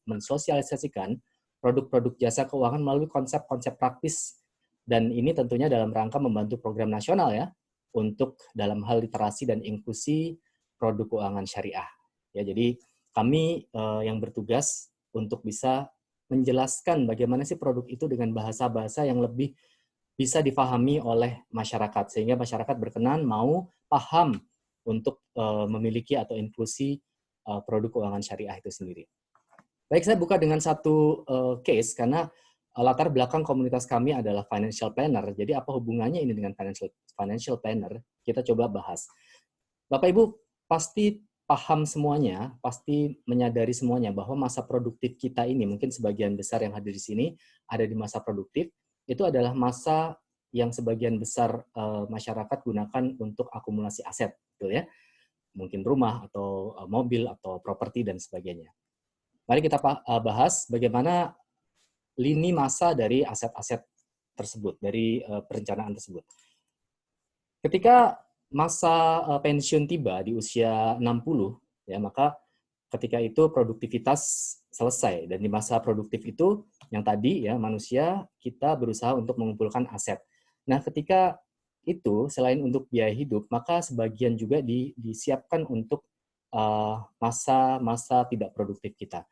mensosialisasikan produk-produk jasa keuangan melalui konsep-konsep praktis, dan ini tentunya dalam rangka membantu program nasional ya untuk dalam hal literasi dan inklusi produk keuangan syariah. Ya, jadi kami yang bertugas untuk bisa menjelaskan bagaimana sih produk itu dengan bahasa-bahasa yang lebih bisa difahami oleh masyarakat, sehingga masyarakat berkenan mau paham untuk memiliki atau inklusi produk keuangan syariah itu sendiri. Baik, saya buka dengan satu case, karena latar belakang komunitas kami adalah financial planner, jadi apa hubungannya ini dengan financial planner? Kita coba bahas. Bapak Ibu pasti paham semuanya, pasti menyadari semuanya bahwa masa produktif kita ini, mungkin sebagian besar yang hadir di sini ada di masa produktif, itu adalah masa yang sebagian besar masyarakat gunakan untuk akumulasi aset, betul ya? Mungkin rumah atau mobil atau properti dan sebagainya. Mari kita bahas bagaimana lini masa dari aset-aset tersebut, dari perencanaan tersebut. Ketika masa pensiun tiba di usia 60, ya, maka ketika itu produktivitas selesai, dan di masa produktif itu yang tadi ya, manusia kita berusaha untuk mengumpulkan aset. Nah, ketika itu selain untuk biaya hidup, maka sebagian juga disiapkan untuk masa-masa tidak produktif kita.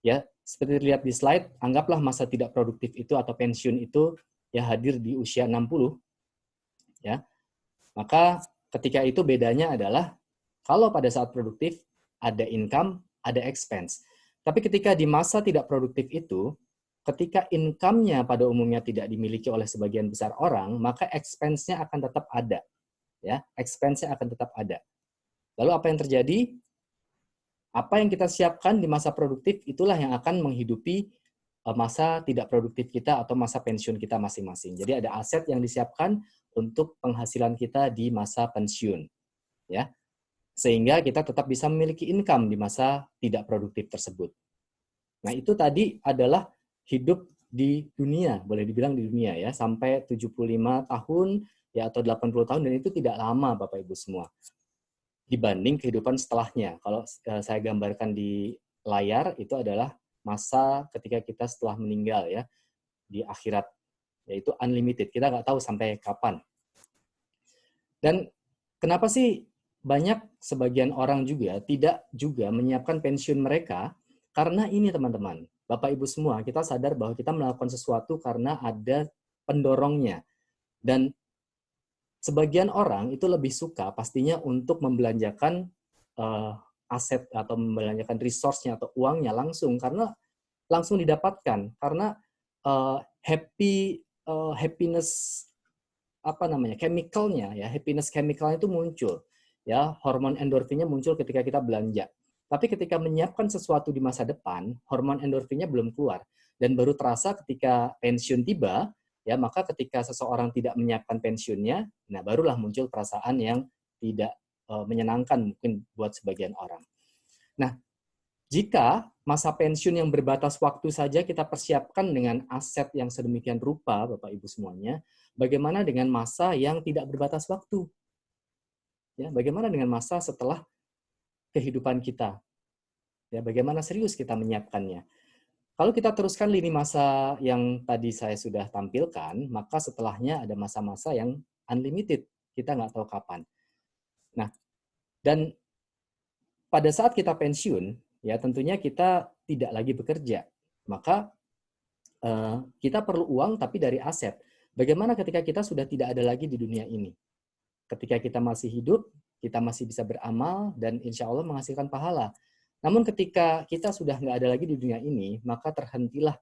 Ya, seperti dilihat di slide, anggaplah masa tidak produktif itu atau pensiun itu ya hadir di usia 60, ya. Maka ketika itu bedanya adalah kalau pada saat produktif ada income, ada expense. Tapi ketika di masa tidak produktif itu, ketika income-nya pada umumnya tidak dimiliki oleh sebagian besar orang, maka expense-nya akan tetap ada. Ya, expense-nya akan tetap ada. Lalu apa yang terjadi? Apa yang kita siapkan di masa produktif itulah yang akan menghidupi masa tidak produktif kita atau masa pensiun kita masing-masing. Jadi ada aset yang disiapkan untuk penghasilan kita di masa pensiun, ya, sehingga kita tetap bisa memiliki income di masa tidak produktif tersebut. Nah, itu tadi adalah hidup di dunia, boleh dibilang di dunia ya, sampai 75 tahun ya atau 80 tahun, dan itu tidak lama Bapak Ibu semua. Dibanding kehidupan setelahnya. Kalau saya gambarkan di layar, itu adalah masa ketika kita setelah meninggal ya, di akhirat, yaitu unlimited. Kita nggak tahu sampai kapan. Dan kenapa sih banyak sebagian orang juga tidak juga menyiapkan pensiun mereka Karena ini teman-teman, Bapak Ibu semua, kita sadar bahwa kita melakukan sesuatu karena ada pendorongnya. Dan sebagian orang itu lebih suka pastinya untuk membelanjakan aset atau membelanjakan resource-nya atau uangnya langsung karena langsung didapatkan, karena happiness chemical-nya ya, happiness chemical-nya itu muncul ya, hormon endorfinnya muncul ketika kita belanja. Tapi ketika menyiapkan sesuatu di masa depan, hormon endorfinnya belum keluar dan baru terasa ketika pensiun tiba ya, maka ketika seseorang tidak menyiapkan pensiunnya, nah barulah muncul perasaan yang tidak menyenangkan mungkin buat sebagian orang. Nah, jika masa pensiun yang berbatas waktu saja kita persiapkan dengan aset yang sedemikian rupa, Bapak Ibu semuanya, bagaimana dengan masa yang tidak berbatas waktu? Ya, bagaimana dengan masa setelah kehidupan kita? Ya, bagaimana serius kita menyiapkannya? Kalau kita teruskan lini masa yang tadi saya sudah tampilkan, maka setelahnya ada masa-masa yang unlimited. Kita nggak tahu kapan. Nah, dan pada saat kita pensiun, ya tentunya kita tidak lagi bekerja. Maka kita perlu uang tapi dari aset. Bagaimana ketika kita sudah tidak ada lagi di dunia ini? Ketika kita masih hidup, kita masih bisa beramal dan insya Allah menghasilkan pahala. Namun ketika kita sudah nggak ada lagi di dunia ini, maka terhentilah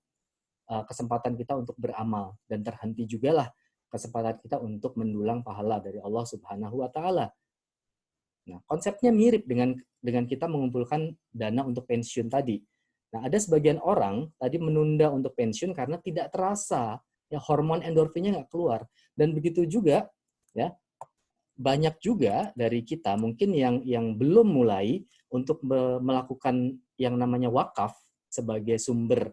kesempatan kita untuk beramal dan terhenti jugalah kesempatan kita untuk mendulang pahala dari Allah Subhanahu wa Ta'ala. Nah, konsepnya mirip dengan kita mengumpulkan dana untuk pensiun tadi. Nah, ada sebagian orang tadi menunda untuk pensiun karena tidak terasa ya, hormon endorfinnya nggak keluar. Dan begitu juga ya, banyak juga dari kita mungkin yang belum mulai untuk melakukan yang namanya wakaf sebagai sumber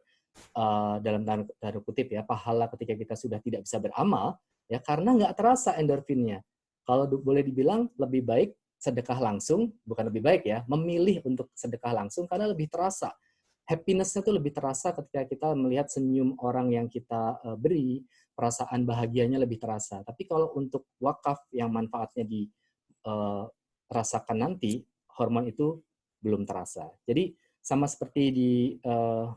dalam tanda kutip ya, pahala ketika kita sudah tidak bisa beramal ya, karena nggak terasa endorfinnya. Kalau boleh dibilang lebih baik sedekah langsung, bukan lebih baik ya, memilih untuk sedekah langsung karena lebih terasa. Happiness-nya tuh lebih terasa ketika kita melihat senyum orang yang kita beri, perasaan bahagianya lebih terasa. Tapi kalau untuk wakaf yang manfaatnya dirasakan nanti, hormon itu belum terasa. Jadi sama seperti di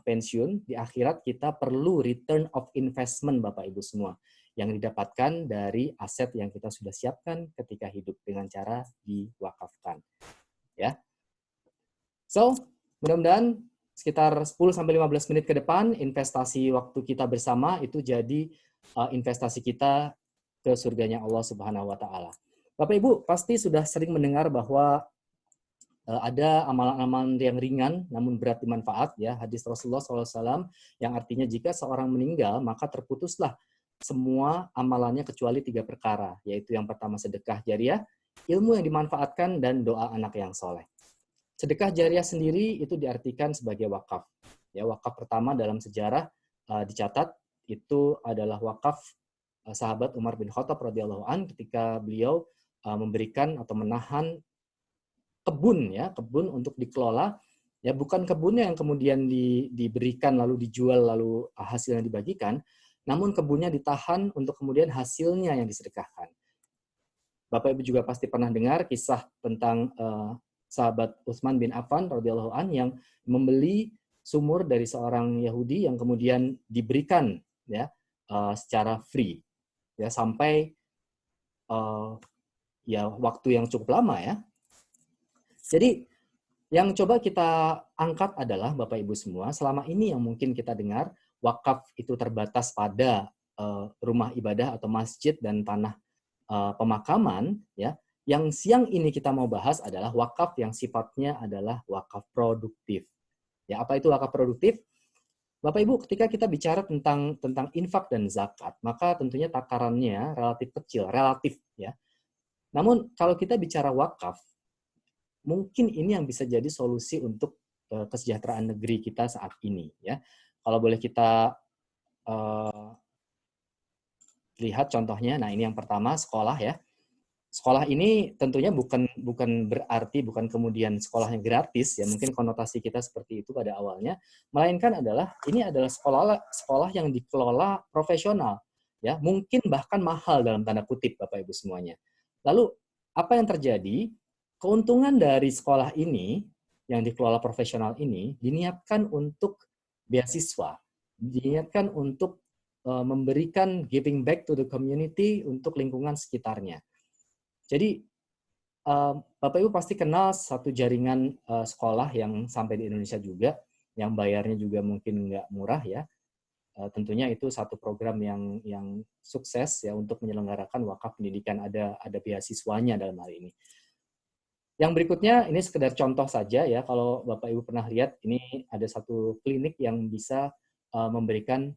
pensiun, di akhirat kita perlu return of investment Bapak Ibu semua, yang didapatkan dari aset yang kita sudah siapkan ketika hidup dengan cara diwakafkan. Ya. So, mudah-mudahan sekitar 10-15 menit ke depan investasi waktu kita bersama itu jadi investasi kita ke surganya Allah Subhanahu wa Ta'ala. Bapak Ibu pasti sudah sering mendengar bahwa ada amalan-amalan yang ringan namun berat dimanfaat ya, hadis Rasulullah SAW yang artinya jika seorang meninggal maka terputuslah semua amalannya kecuali 3 perkara, yaitu yang pertama sedekah jariah, ilmu yang dimanfaatkan, dan doa anak yang soleh. Sedekah jariah sendiri itu diartikan sebagai wakaf. Ya, wakaf pertama dalam sejarah dicatat itu adalah wakaf sahabat Umar bin Khattab radhiyallahu an ketika beliau memberikan atau menahan kebun ya, kebun untuk dikelola. Ya, bukan kebunnya yang kemudian diberikan lalu dijual lalu hasilnya dibagikan, namun kebunnya ditahan untuk kemudian hasilnya yang disedekahkan. Bapak Ibu juga pasti pernah dengar kisah tentang sahabat Utsman bin Affan radhiyallahu an yang membeli sumur dari seorang Yahudi yang kemudian diberikan ya secara free ya sampai ya waktu yang cukup lama ya. Jadi yang coba kita angkat adalah Bapak Ibu semua, selama ini yang mungkin kita dengar wakaf itu terbatas pada rumah ibadah atau masjid dan tanah pemakaman ya. Yang siang ini kita mau bahas adalah wakaf yang sifatnya adalah wakaf produktif. Ya, apa itu wakaf produktif? Bapak Ibu, ketika kita bicara tentang infak dan zakat, maka tentunya takarannya relatif kecil, relatif ya. Namun kalau kita bicara wakaf, mungkin ini yang bisa jadi solusi untuk kesejahteraan negeri kita saat ini ya. Kalau boleh kita lihat contohnya, nah ini yang pertama sekolah ya. Sekolah ini tentunya bukan berarti bukan kemudian sekolahnya gratis ya, mungkin konotasi kita seperti itu pada awalnya, melainkan ini adalah sekolah yang dikelola profesional ya, mungkin bahkan mahal dalam tanda kutip Bapak Ibu semuanya. Lalu apa yang terjadi? Keuntungan dari sekolah ini yang dikelola profesional ini diniatkan untuk beasiswa, diniatkan untuk memberikan giving back to the community untuk lingkungan sekitarnya. Jadi Bapak Ibu pasti kenal satu jaringan sekolah yang sampai di Indonesia juga, yang bayarnya juga mungkin nggak murah ya. Tentunya itu satu program yang sukses ya untuk menyelenggarakan wakaf pendidikan, ada beasiswanya dalam hal ini. Yang berikutnya ini sekedar contoh saja ya, kalau Bapak Ibu pernah lihat ini ada satu klinik yang bisa memberikan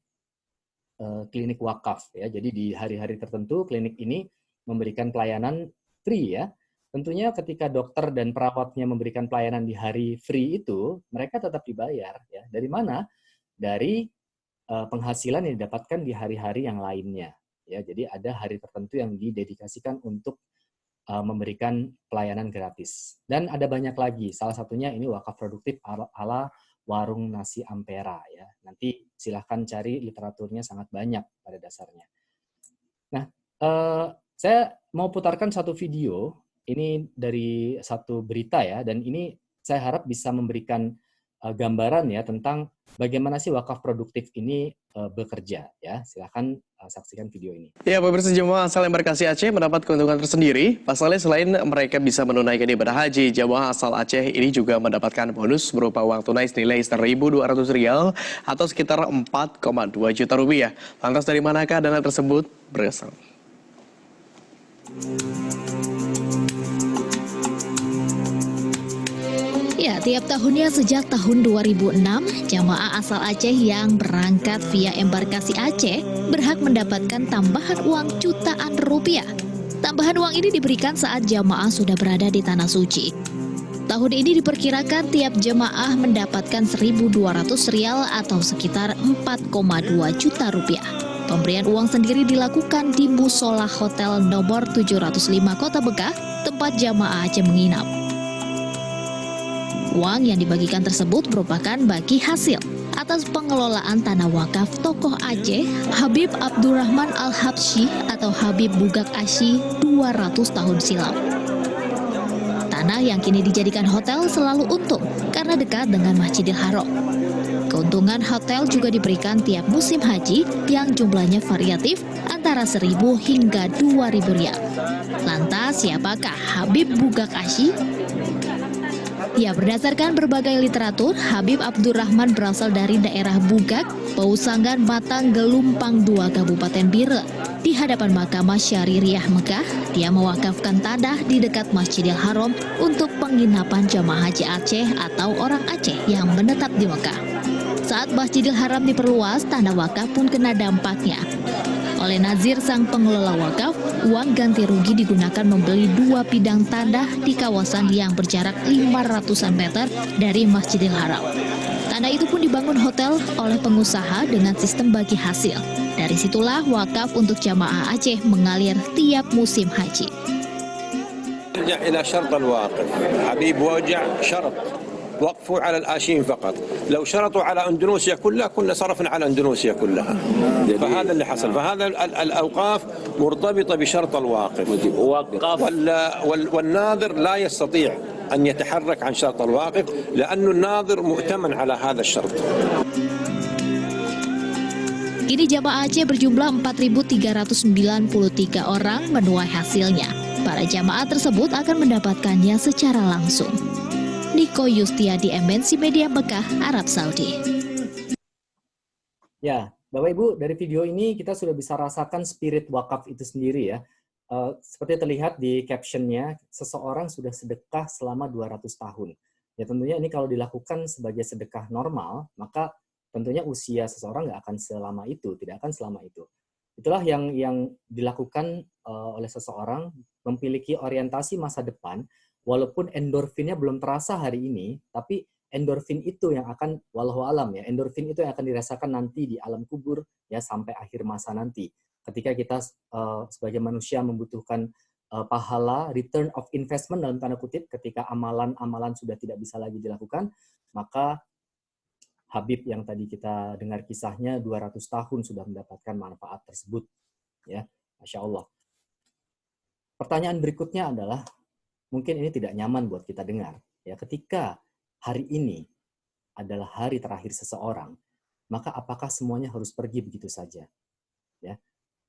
klinik wakaf ya. Jadi di hari-hari tertentu klinik ini memberikan pelayanan free ya. Tentunya ketika dokter dan perawatnya memberikan pelayanan di hari free itu, mereka tetap dibayar ya. Dari mana? Dari penghasilan yang didapatkan di hari-hari yang lainnya. Ya, jadi ada hari tertentu yang didedikasikan untuk memberikan pelayanan gratis. Dan ada banyak lagi. Salah satunya ini wakaf produktif ala warung nasi Ampera ya. Nanti silahkan cari literaturnya, sangat banyak pada dasarnya. Nah, saya mau putarkan satu video. Ini dari satu berita ya, dan ini saya harap bisa memberikan gambaran ya tentang bagaimana sih wakaf produktif ini bekerja ya. Silakan saksikan video ini. Ya, pemirsa jemaah asal embarkasi Aceh mendapat keuntungan tersendiri. Pasalnya selain mereka bisa menunaikan ibadah haji, jemaah asal Aceh ini juga mendapatkan bonus berupa uang tunai senilai Rp1.200 atau sekitar 4,2 juta rupiah. Lantas dari manakah dana tersebut berasal? Ya, tiap tahunnya sejak tahun 2006, jamaah asal Aceh yang berangkat via embarkasi Aceh berhak mendapatkan tambahan uang jutaan rupiah. Tambahan uang ini diberikan saat jamaah sudah berada di Tanah Suci. Tahun ini diperkirakan tiap jemaah mendapatkan Rp1.200 atau sekitar 4,2 juta rupiah. Pemberian uang sendiri dilakukan di Musola Hotel nomor 705 Kota Bekah, tempat jamaah Aceh menginap. Uang yang dibagikan tersebut merupakan bagi hasil atas pengelolaan tanah wakaf tokoh Aceh Habib Abdurrahman Al-Habsyi atau Habib Bugak Asy 200 tahun silam. Tanah yang kini dijadikan hotel selalu untung karena dekat dengan Masjidil Haram. Keuntungan hotel juga diberikan tiap musim haji yang jumlahnya variatif antara Rp1.000 hingga Rp2.000. Lantas siapakah Habib Bugak Asy? Ya, berdasarkan berbagai literatur, Habib Abdurrahman berasal dari daerah Bugak, Pausangan Batang Gelumpang 2 Kabupaten Bire. Di hadapan Mahkamah Syariah Mekah, dia mewakafkan tanah di dekat Masjidil Haram untuk penginapan jamaah haji Aceh atau orang Aceh yang menetap di Mekah. Saat Masjidil Haram diperluas, tanah wakaf pun kena dampaknya. Oleh Nazir sang pengelola wakaf, uang ganti rugi digunakan membeli 2 bidang tanah di kawasan yang berjarak 500-an meter dari Masjidil Haram. Tanah itu pun dibangun hotel oleh pengusaha dengan sistem bagi hasil. Dari situlah wakaf untuk jamaah Aceh mengalir tiap musim haji. نرجع إلى شرط الواقف حبيب وجع شرط وقفوا على الآشين فقط لو شرطوا على أندونيسيا كلها كنا صرفنا على أندونيسيا كلها فهذا اللي حصل فهذا الأوقاف مرتبطة بشرط الواقف والناظر لا يستطيع أن يتحرك عن شرط الواقف لأن الناظر مؤتمن على هذا الشرط. Kini jamaah Aceh berjumlah 4.393 orang menuai hasilnya. Para jamaah tersebut akan mendapatkannya secara langsung. Niko Yustiadi, MNC Media Mekah, Arab Saudi. Ya, Bapak Ibu, dari video ini kita sudah bisa rasakan spirit wakaf itu sendiri ya. Seperti terlihat di captionnya, seseorang sudah sedekah selama 200 tahun. Ya tentunya ini kalau dilakukan sebagai sedekah normal, maka tentunya usia seseorang nggak akan selama itu, tidak akan selama itu. Itulah yang dilakukan oleh seseorang, memiliki orientasi masa depan, walaupun endorfinnya belum terasa hari ini, tapi endorfin itu yang akan, wallahu alam ya, endorfin itu yang akan dirasakan nanti di alam kubur, ya sampai akhir masa nanti. Ketika kita sebagai manusia membutuhkan pahala, return of investment dalam tanda kutip, ketika amalan-amalan sudah tidak bisa lagi dilakukan, maka Habib yang tadi kita dengar kisahnya 200 tahun sudah mendapatkan manfaat tersebut. Ya, Masya Allah. Pertanyaan berikutnya adalah, mungkin ini tidak nyaman buat kita dengar. Ya, ketika hari ini adalah hari terakhir seseorang, maka apakah semuanya harus pergi begitu saja? Ya,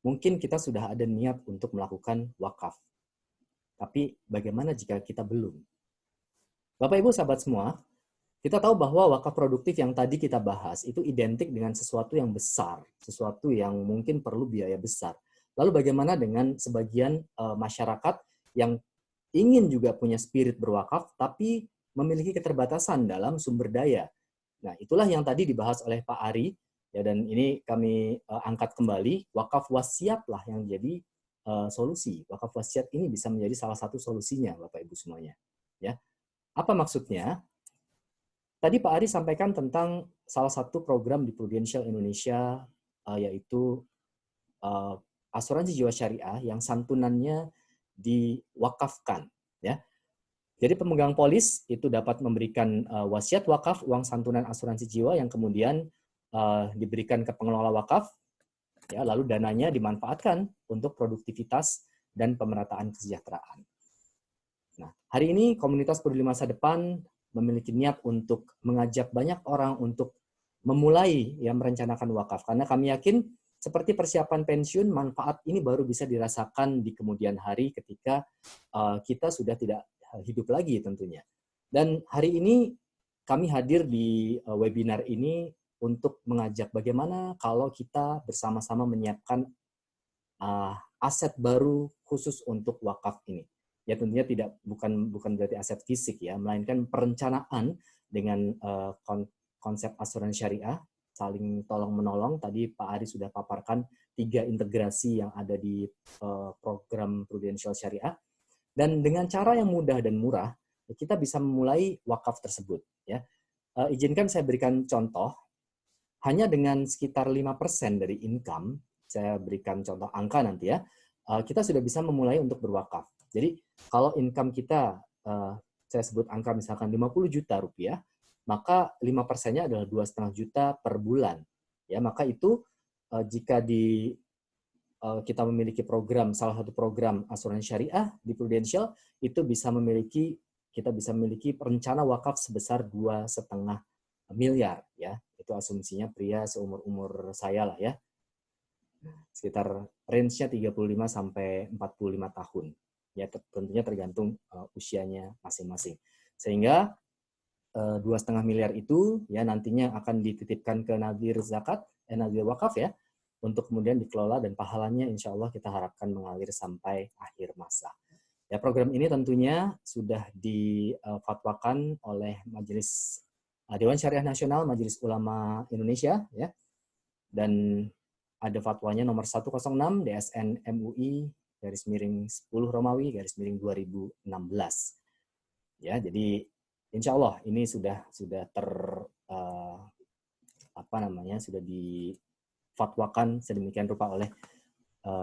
mungkin kita sudah ada niat untuk melakukan wakaf, tapi bagaimana jika kita belum? Bapak Ibu sahabat semua, kita tahu bahwa wakaf produktif yang tadi kita bahas itu identik dengan sesuatu yang besar, sesuatu yang mungkin perlu biaya besar. Lalu bagaimana dengan sebagian masyarakat yang ingin juga punya spirit berwakaf, tapi memiliki keterbatasan dalam sumber daya? Nah, itulah yang tadi dibahas oleh Pak Ari, ya, dan ini kami angkat kembali, wakaf wasiat lah yang jadi solusi. Wakaf wasiat ini bisa menjadi salah satu solusinya, Bapak Ibu semuanya. Ya, apa maksudnya? Tadi Pak Ari sampaikan tentang salah satu program di Prudential Indonesia, yaitu asuransi jiwa syariah yang santunannya diwakafkan. Ya. Jadi pemegang polis itu dapat memberikan wasiat wakaf, uang santunan asuransi jiwa yang kemudian diberikan ke pengelola wakaf, ya, lalu dananya dimanfaatkan untuk produktivitas dan pemerataan kesejahteraan. Nah, hari ini komunitas peduli masa depan memiliki niat untuk mengajak banyak orang untuk memulai ya merencanakan wakaf, karena kami yakin seperti persiapan pensiun, manfaat ini baru bisa dirasakan di kemudian hari ketika kita sudah tidak hidup lagi tentunya. Dan hari ini kami hadir di webinar ini untuk mengajak bagaimana kalau kita bersama-sama menyiapkan aset baru khusus untuk wakaf ini. Ya tentunya bukan berarti aset fisik ya, melainkan perencanaan dengan konsep asuransi syariah, saling tolong-menolong. Tadi Pak Ari sudah paparkan 3 integrasi yang ada di program Prudential Syariah. Dan dengan cara yang mudah dan murah, kita bisa memulai wakaf tersebut. Ya. Izinkan saya berikan contoh, hanya dengan sekitar 5% dari income, saya berikan contoh angka nanti ya, kita sudah bisa memulai untuk berwakaf. Jadi kalau income kita, saya sebut angka misalkan 50 juta rupiah, maka 5%-nya adalah 2,5 juta per bulan. Ya, maka itu jika kita memiliki program, salah satu program asuransi syariah di Prudential, itu kita bisa memiliki rencana wakaf sebesar 2,5 miliar. Ya, itu asumsinya pria seumur-umur saya lah ya. Sekitar range-nya 35 sampai 45 tahun. Ya, tentunya tergantung usianya masing-masing. Sehingga 2,5 miliar itu ya nantinya akan dititipkan ke nadhir zakat, nadhir wakaf ya, untuk kemudian dikelola dan pahalanya insya Allah kita harapkan mengalir sampai akhir masa. Ya, program ini tentunya sudah difatwakan oleh Majelis Dewan Syariah Nasional, Majelis Ulama Indonesia ya, dan ada fatwanya nomor 106 DSN MUI _10 Romawi _2016. Ya, jadi insya Allah ini sudah sudah difatwakan sedemikian rupa oleh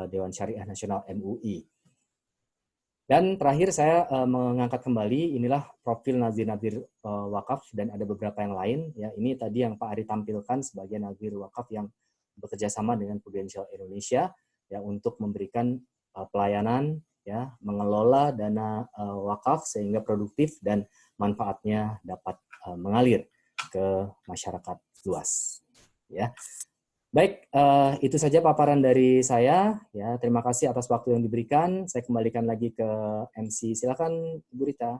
Dewan Syariah Nasional MUI. Dan terakhir saya mengangkat kembali inilah profil nazir-nazir wakaf dan ada beberapa yang lain ya. Ini tadi yang Pak Ari tampilkan sebagai nazir wakaf yang bekerja sama dengan Prudential Indonesia ya untuk memberikan pelayanan ya, mengelola dana wakaf sehingga produktif dan manfaatnya dapat mengalir ke masyarakat luas. Ya, baik, itu saja paparan dari saya. Ya, terima kasih atas waktu yang diberikan. Saya kembalikan lagi ke MC. Silakan, Bu Rita.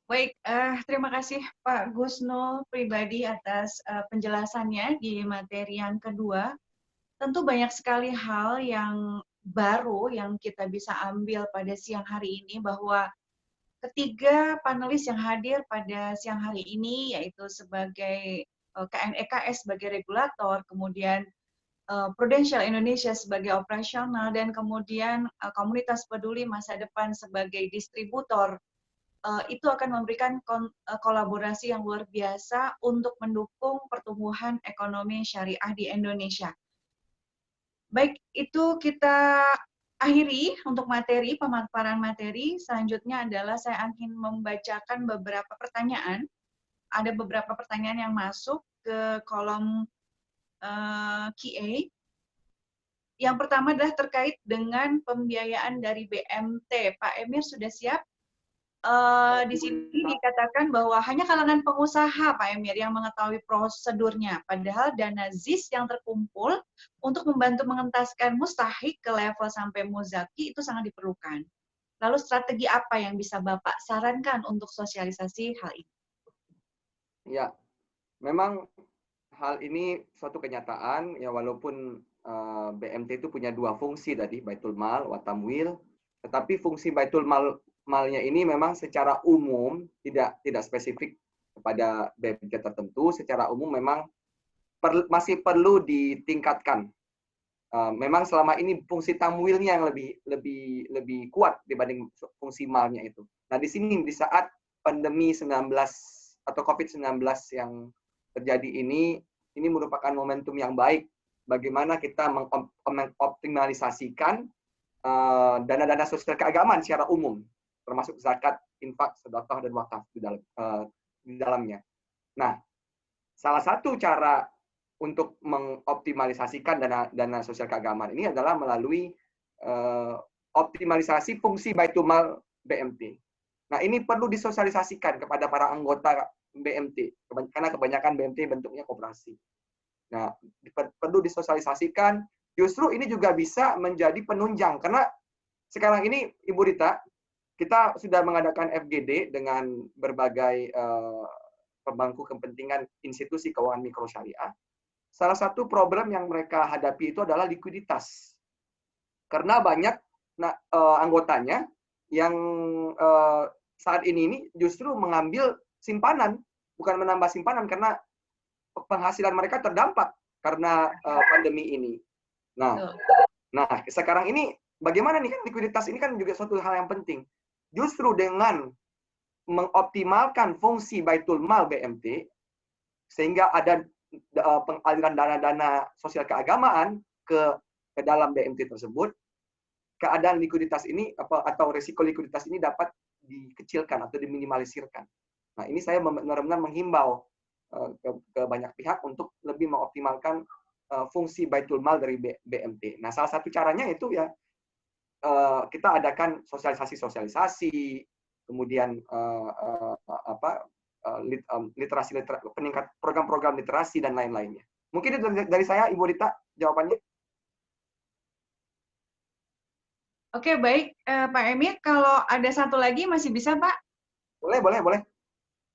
Baik, terima kasih Pak Gusno pribadi atas penjelasannya di materi yang kedua. Tentu banyak sekali hal yang baru yang kita bisa ambil pada siang hari ini, bahwa ketiga panelis yang hadir pada siang hari ini, yaitu sebagai KNEKS sebagai regulator, kemudian Prudential Indonesia sebagai operasional, dan kemudian komunitas peduli masa depan sebagai distributor, itu akan memberikan kolaborasi yang luar biasa untuk mendukung pertumbuhan ekonomi syariah di Indonesia. Baik, itu kita akhiri untuk materi, pemaparan materi. Selanjutnya adalah saya ingin membacakan beberapa pertanyaan. Ada beberapa pertanyaan yang masuk ke kolom QA. Yang pertama adalah terkait dengan pembiayaan dari BMT. Pak Emir sudah siap? di sini dikatakan bahwa hanya kalangan pengusaha, Pak Emir, yang mengetahui prosedurnya. Padahal dana ZIS yang terkumpul untuk membantu mengentaskan mustahik ke level sampai muzaki itu sangat diperlukan. Lalu strategi apa yang bisa Bapak sarankan untuk sosialisasi hal ini? Ya, memang hal ini suatu kenyataan, ya walaupun BMT itu punya dua fungsi tadi, Baitul Mal, wa Tamwil, tetapi fungsi Baitul Malnya ini memang secara umum tidak spesifik kepada BMT tertentu, secara umum memang masih perlu ditingkatkan. Memang selama ini fungsi tamwilnya yang lebih kuat dibanding fungsi malnya itu. Nah, di sini di saat pandemi 19 atau COVID-19 yang terjadi ini merupakan momentum yang baik bagaimana kita mengoptimalisasikan dana-dana sosial keagamaan secara umum, termasuk zakat, infak, sedekah, dan wakaf di dalamnya. Nah, salah satu cara untuk mengoptimalisasikan dana sosial keagamaan ini adalah melalui optimalisasi fungsi Baitul Mal BMT. Nah, ini perlu disosialisasikan kepada para anggota BMT, karena kebanyakan BMT bentuknya koperasi. Nah, perlu disosialisasikan. Justru ini juga bisa menjadi penunjang, karena sekarang ini, Ibu Rita, kita sudah mengadakan FGD dengan berbagai pemangku kepentingan institusi keuangan mikro syariah. Salah satu problem yang mereka hadapi itu adalah likuiditas. Karena banyak anggotanya yang saat ini justru mengambil simpanan, bukan menambah simpanan, karena penghasilan mereka terdampak karena pandemi ini. Nah, sekarang ini bagaimana nih, kan likuiditas ini kan juga suatu hal yang penting. Justru dengan mengoptimalkan fungsi Baitul Mal BMT, sehingga ada pengaliran dana-dana sosial keagamaan ke dalam BMT tersebut, keadaan likuiditas ini atau risiko likuiditas ini dapat dikecilkan atau diminimalisirkan. Nah, ini saya benar-benar menghimbau ke banyak pihak untuk lebih mengoptimalkan fungsi Baitul Mal dari BMT. Nah, salah satu caranya itu ya kita adakan sosialisasi, kemudian peningkat program-program literasi dan lain-lainnya. Mungkin itu dari saya, Ibu Rita, jawabannya. Oke, baik, Pak Emir. Kalau ada satu lagi masih bisa, Pak? Boleh.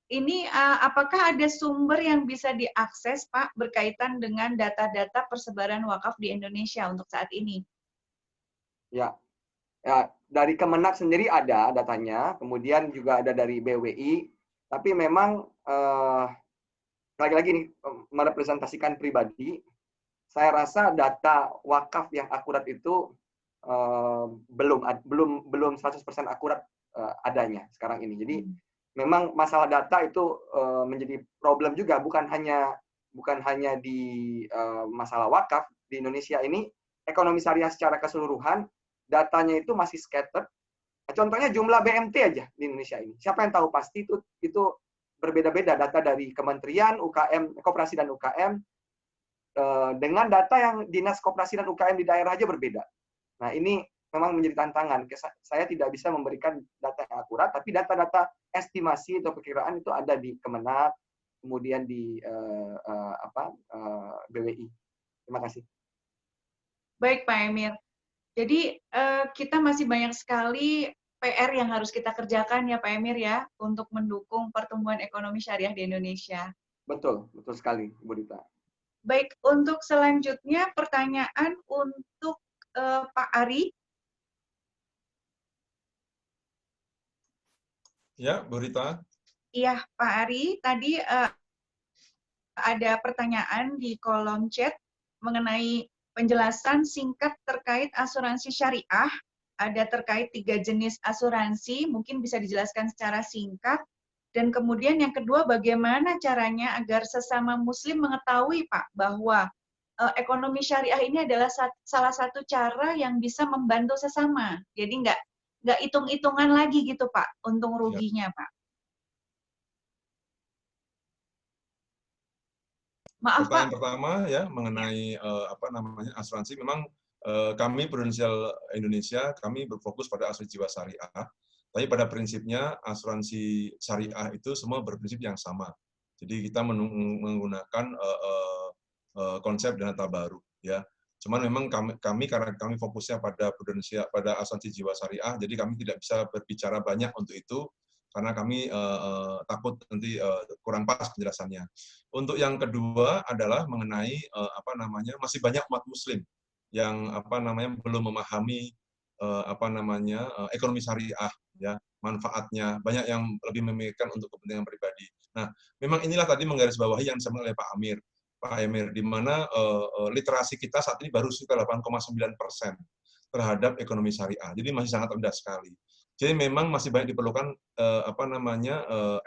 Ini apakah ada sumber yang bisa diakses, Pak, berkaitan dengan data-data persebaran wakaf di Indonesia untuk saat ini? Ya, dari Kemenak sendiri ada datanya, kemudian juga ada dari BWI, tapi memang lagi-lagi nih merepresentasikan pribadi, saya rasa data wakaf yang akurat itu belum 100% akurat adanya sekarang ini. Jadi memang masalah data itu menjadi problem juga, bukan hanya di masalah wakaf di Indonesia ini, ekonomi syariah secara keseluruhan datanya itu masih scattered. Contohnya jumlah BMT aja di Indonesia ini. Siapa yang tahu pasti itu berbeda-beda data dari Kementerian, UKM, Koperasi dan UKM dengan data yang Dinas Koperasi dan UKM di daerah aja berbeda. Nah, ini memang menjadi tantangan. Saya tidak bisa memberikan data yang akurat, tapi data-data estimasi atau perkiraan itu ada di Kemenak, kemudian di BWI. Terima kasih. Baik, Pak Emir. Jadi kita masih banyak sekali PR yang harus kita kerjakan ya Pak Emir ya, untuk mendukung pertumbuhan ekonomi syariah di Indonesia. Betul sekali, Bu Rita. Baik, untuk selanjutnya pertanyaan untuk Pak Ari. Ya, Bu Rita. Iya, Pak Ari. Tadi ada pertanyaan di kolom chat mengenai penjelasan singkat terkait asuransi syariah. Ada terkait 3 jenis asuransi, mungkin bisa dijelaskan secara singkat. Dan kemudian yang kedua, bagaimana caranya agar sesama muslim mengetahui, Pak, bahwa ekonomi syariah ini adalah salah satu cara yang bisa membantu sesama. Jadi nggak hitung-hitungan lagi gitu, Pak, untung ruginya, Pak. Maaf, pertanyaan Pak. pertama ya mengenai asuransi. Memang kami Prudential Indonesia kami berfokus pada asuransi jiwa syariah. Tapi pada prinsipnya asuransi syariah itu semua berprinsip yang sama. Jadi kita menggunakan konsep dana tabaruk, ya. Cuman memang kami karena kami fokusnya pada prudensial, pada asuransi jiwa syariah, jadi kami tidak bisa berbicara banyak untuk itu karena kami takut nanti kurang pas penjelasannya. Untuk yang kedua adalah mengenai masih banyak umat Muslim yang belum memahami ekonomi syariah, ya, manfaatnya. Banyak yang lebih memikirkan untuk kepentingan pribadi. Nah, memang inilah tadi menggarisbawahi yang disampaikan oleh Pak Emir, di mana literasi kita saat ini baru sekitar 8,9% terhadap ekonomi syariah. Jadi masih sangat rendah sekali. Jadi memang masih banyak diperlukan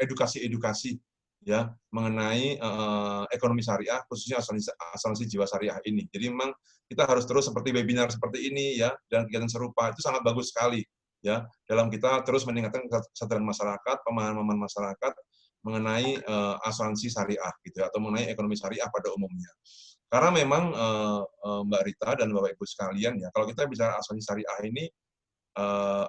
edukasi-edukasi, ya, mengenai ekonomi syariah, khususnya asuransi jiwa syariah ini. Jadi memang kita harus terus seperti webinar seperti ini, ya, dan kegiatan serupa itu sangat bagus sekali, ya, dalam kita terus meningkatkan kesadaran masyarakat, pemahaman masyarakat mengenai asuransi syariah, gitu, atau mengenai ekonomi syariah pada umumnya. Karena memang Mbak Rita dan Bapak Ibu sekalian, ya, kalau kita bicara asuransi syariah ini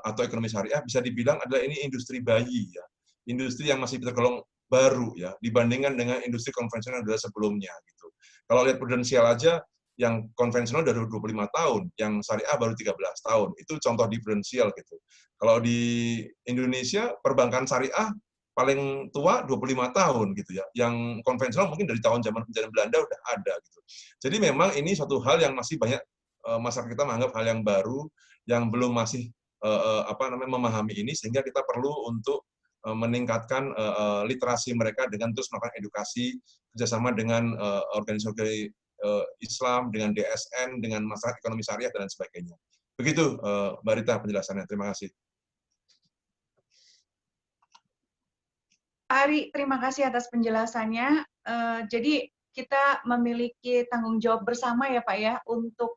atau ekonomi syariah bisa dibilang adalah ini industri bayi, ya, industri yang masih tergolong baru, ya, dibandingkan dengan industri konvensional dari sebelumnya, gitu. Kalau lihat prudensial aja, yang konvensional dari 25 tahun, yang syariah baru 13 tahun. Itu contoh di prudensial, gitu. Kalau di Indonesia, perbankan syariah paling tua 25 tahun, gitu, ya. Yang konvensional mungkin dari tahun zaman penjajahan Belanda udah ada, gitu. Jadi memang ini suatu hal yang masih banyak masyarakat kita menganggap hal yang baru, yang belum masih memahami ini, sehingga kita perlu untuk meningkatkan literasi mereka dengan terus melakukan edukasi kerjasama dengan organisasi Islam, dengan DSN, dengan masyarakat ekonomi syariah, dan sebagainya. Begitu, Mbak Rita, penjelasannya. Terima kasih. Pak Ari, terima kasih atas penjelasannya. Jadi kita memiliki tanggung jawab bersama ya Pak ya untuk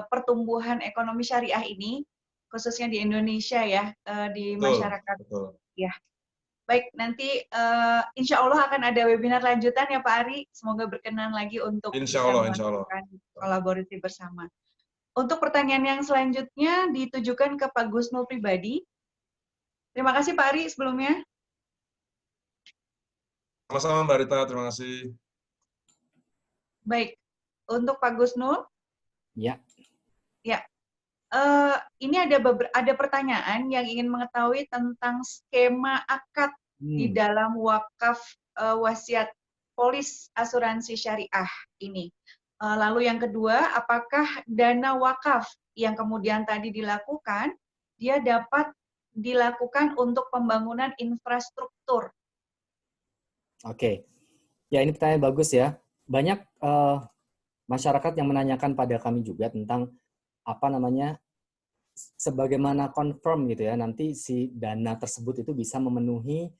pertumbuhan ekonomi syariah ini, khususnya di Indonesia ya, di masyarakat. Betul. Ya, baik, nanti insya Allah akan ada webinar lanjutan ya Pak Ari. Semoga berkenan lagi untuk Insya bisa Allah. melakukan kolaborasi bersama. Untuk pertanyaan yang selanjutnya ditujukan ke Pak Gusnul pribadi. Terima kasih Pak Ari sebelumnya. Sama-sama Mbak Rita, terima kasih. Baik, untuk Pak Gusnul. Ya. Ya. Ini ada pertanyaan yang ingin mengetahui tentang skema akad di dalam wakaf wasiat polis asuransi syariah ini. Lalu yang kedua, apakah dana wakaf yang kemudian tadi dilakukan, dia dapat dilakukan untuk pembangunan infrastruktur? Oke. Ya, ini pertanyaan bagus ya. Banyak masyarakat yang menanyakan pada kami juga tentang sebagaimana confirm gitu ya, nanti si dana tersebut itu bisa memenuhi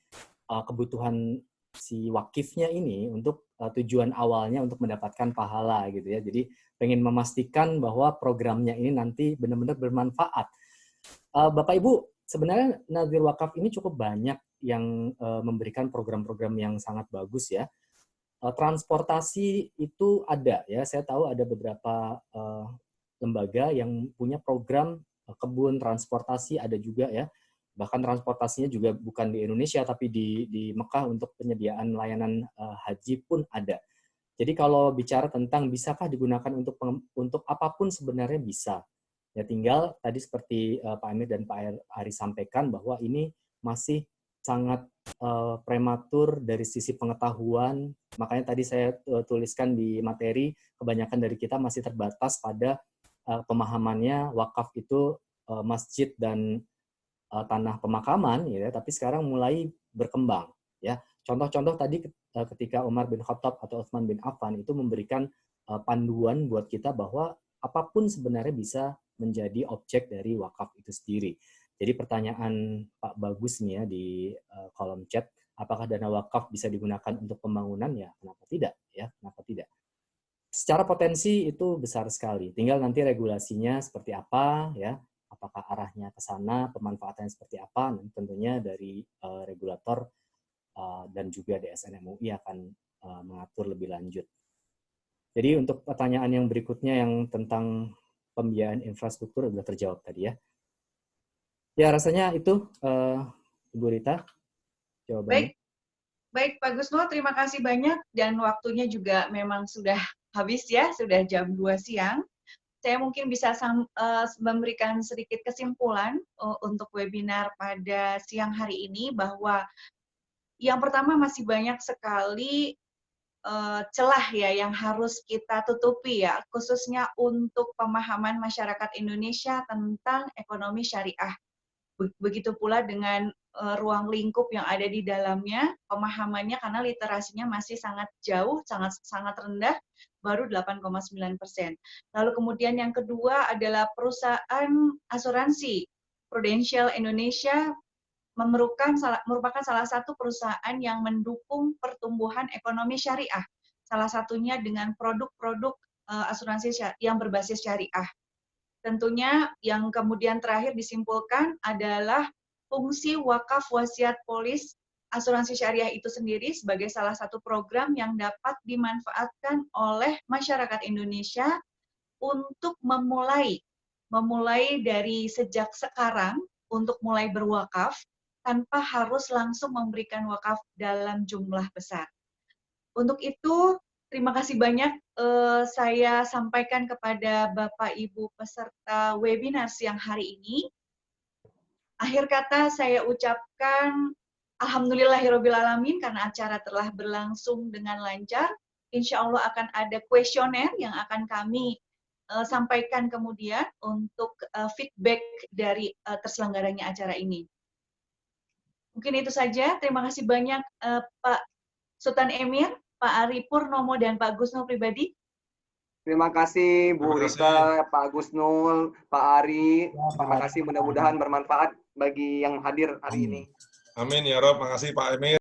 kebutuhan si wakifnya ini untuk tujuan awalnya untuk mendapatkan pahala gitu ya. Jadi pengen memastikan bahwa programnya ini nanti benar-benar bermanfaat. Bapak Ibu, sebenarnya Nazir Wakaf ini cukup banyak yang memberikan program-program yang sangat bagus ya. Transportasi itu ada ya, saya tahu ada beberapa lembaga yang punya program kebun transportasi, ada juga ya. Bahkan transportasinya juga bukan di Indonesia, tapi di Mekah untuk penyediaan layanan haji pun ada. Jadi kalau bicara tentang bisakah digunakan untuk apapun sebenarnya bisa. Ya tinggal tadi seperti Pak Emir dan Pak Ari sampaikan bahwa ini masih sangat prematur dari sisi pengetahuan. Makanya tadi saya tuliskan di materi, kebanyakan dari kita masih terbatas pada pemahamannya wakaf itu masjid dan tanah pemakaman, ya, tapi sekarang mulai berkembang. Ya, contoh-contoh tadi ketika Umar bin Khattab atau Utsman bin Affan itu memberikan panduan buat kita bahwa apapun sebenarnya bisa menjadi objek dari wakaf itu sendiri. Jadi pertanyaan Pak Bagus nih ya di kolom chat, apakah dana wakaf bisa digunakan untuk pembangunan? Ya, kenapa tidak? Ya, kenapa tidak? Secara potensi itu besar sekali. Tinggal nanti regulasinya seperti apa, ya, apakah arahnya ke sana, pemanfaatannya seperti apa, nanti tentunya dari regulator dan juga DSN MUI akan mengatur lebih lanjut. Jadi untuk pertanyaan yang berikutnya yang tentang pembiayaan infrastruktur sudah terjawab tadi ya. Ya, rasanya itu, Ibu Rita, jawabannya. Baik Pak Gusno, terima kasih banyak dan waktunya juga memang sudah habis ya, sudah jam 2 siang. Saya mungkin bisa memberikan sedikit kesimpulan untuk webinar pada siang hari ini bahwa yang pertama masih banyak sekali celah ya yang harus kita tutupi ya, khususnya untuk pemahaman masyarakat Indonesia tentang ekonomi syariah. Begitu pula dengan ruang lingkup yang ada di dalamnya, pemahamannya karena literasinya masih sangat jauh, sangat rendah, baru 8,9%. Lalu kemudian yang kedua adalah perusahaan asuransi. Prudential Indonesia merupakan salah satu perusahaan yang mendukung pertumbuhan ekonomi syariah. Salah satunya dengan produk-produk asuransi yang berbasis syariah. Tentunya yang kemudian terakhir disimpulkan adalah fungsi wakaf wasiat polis asuransi syariah itu sendiri sebagai salah satu program yang dapat dimanfaatkan oleh masyarakat Indonesia untuk memulai dari sejak sekarang untuk mulai berwakaf tanpa harus langsung memberikan wakaf dalam jumlah besar. Untuk itu, terima kasih banyak saya sampaikan kepada Bapak Ibu peserta webinar siang hari ini. Akhir kata saya ucapkan alhamdulillahirobbilalamin karena acara telah berlangsung dengan lancar. Insya Allah akan ada kuesioner yang akan kami sampaikan kemudian untuk feedback dari terselenggaranya acara ini. Mungkin itu saja. Terima kasih banyak Pak Sultan Emir, Pak Ari Purnomo, dan Pak Gusno pribadi. Terima kasih Bu Rita, Pak Gusnul, Pak Ari. Terima kasih, mudah-mudahan bermanfaat bagi yang hadir hari ini. Amin ya Rob, makasih Pak Emir.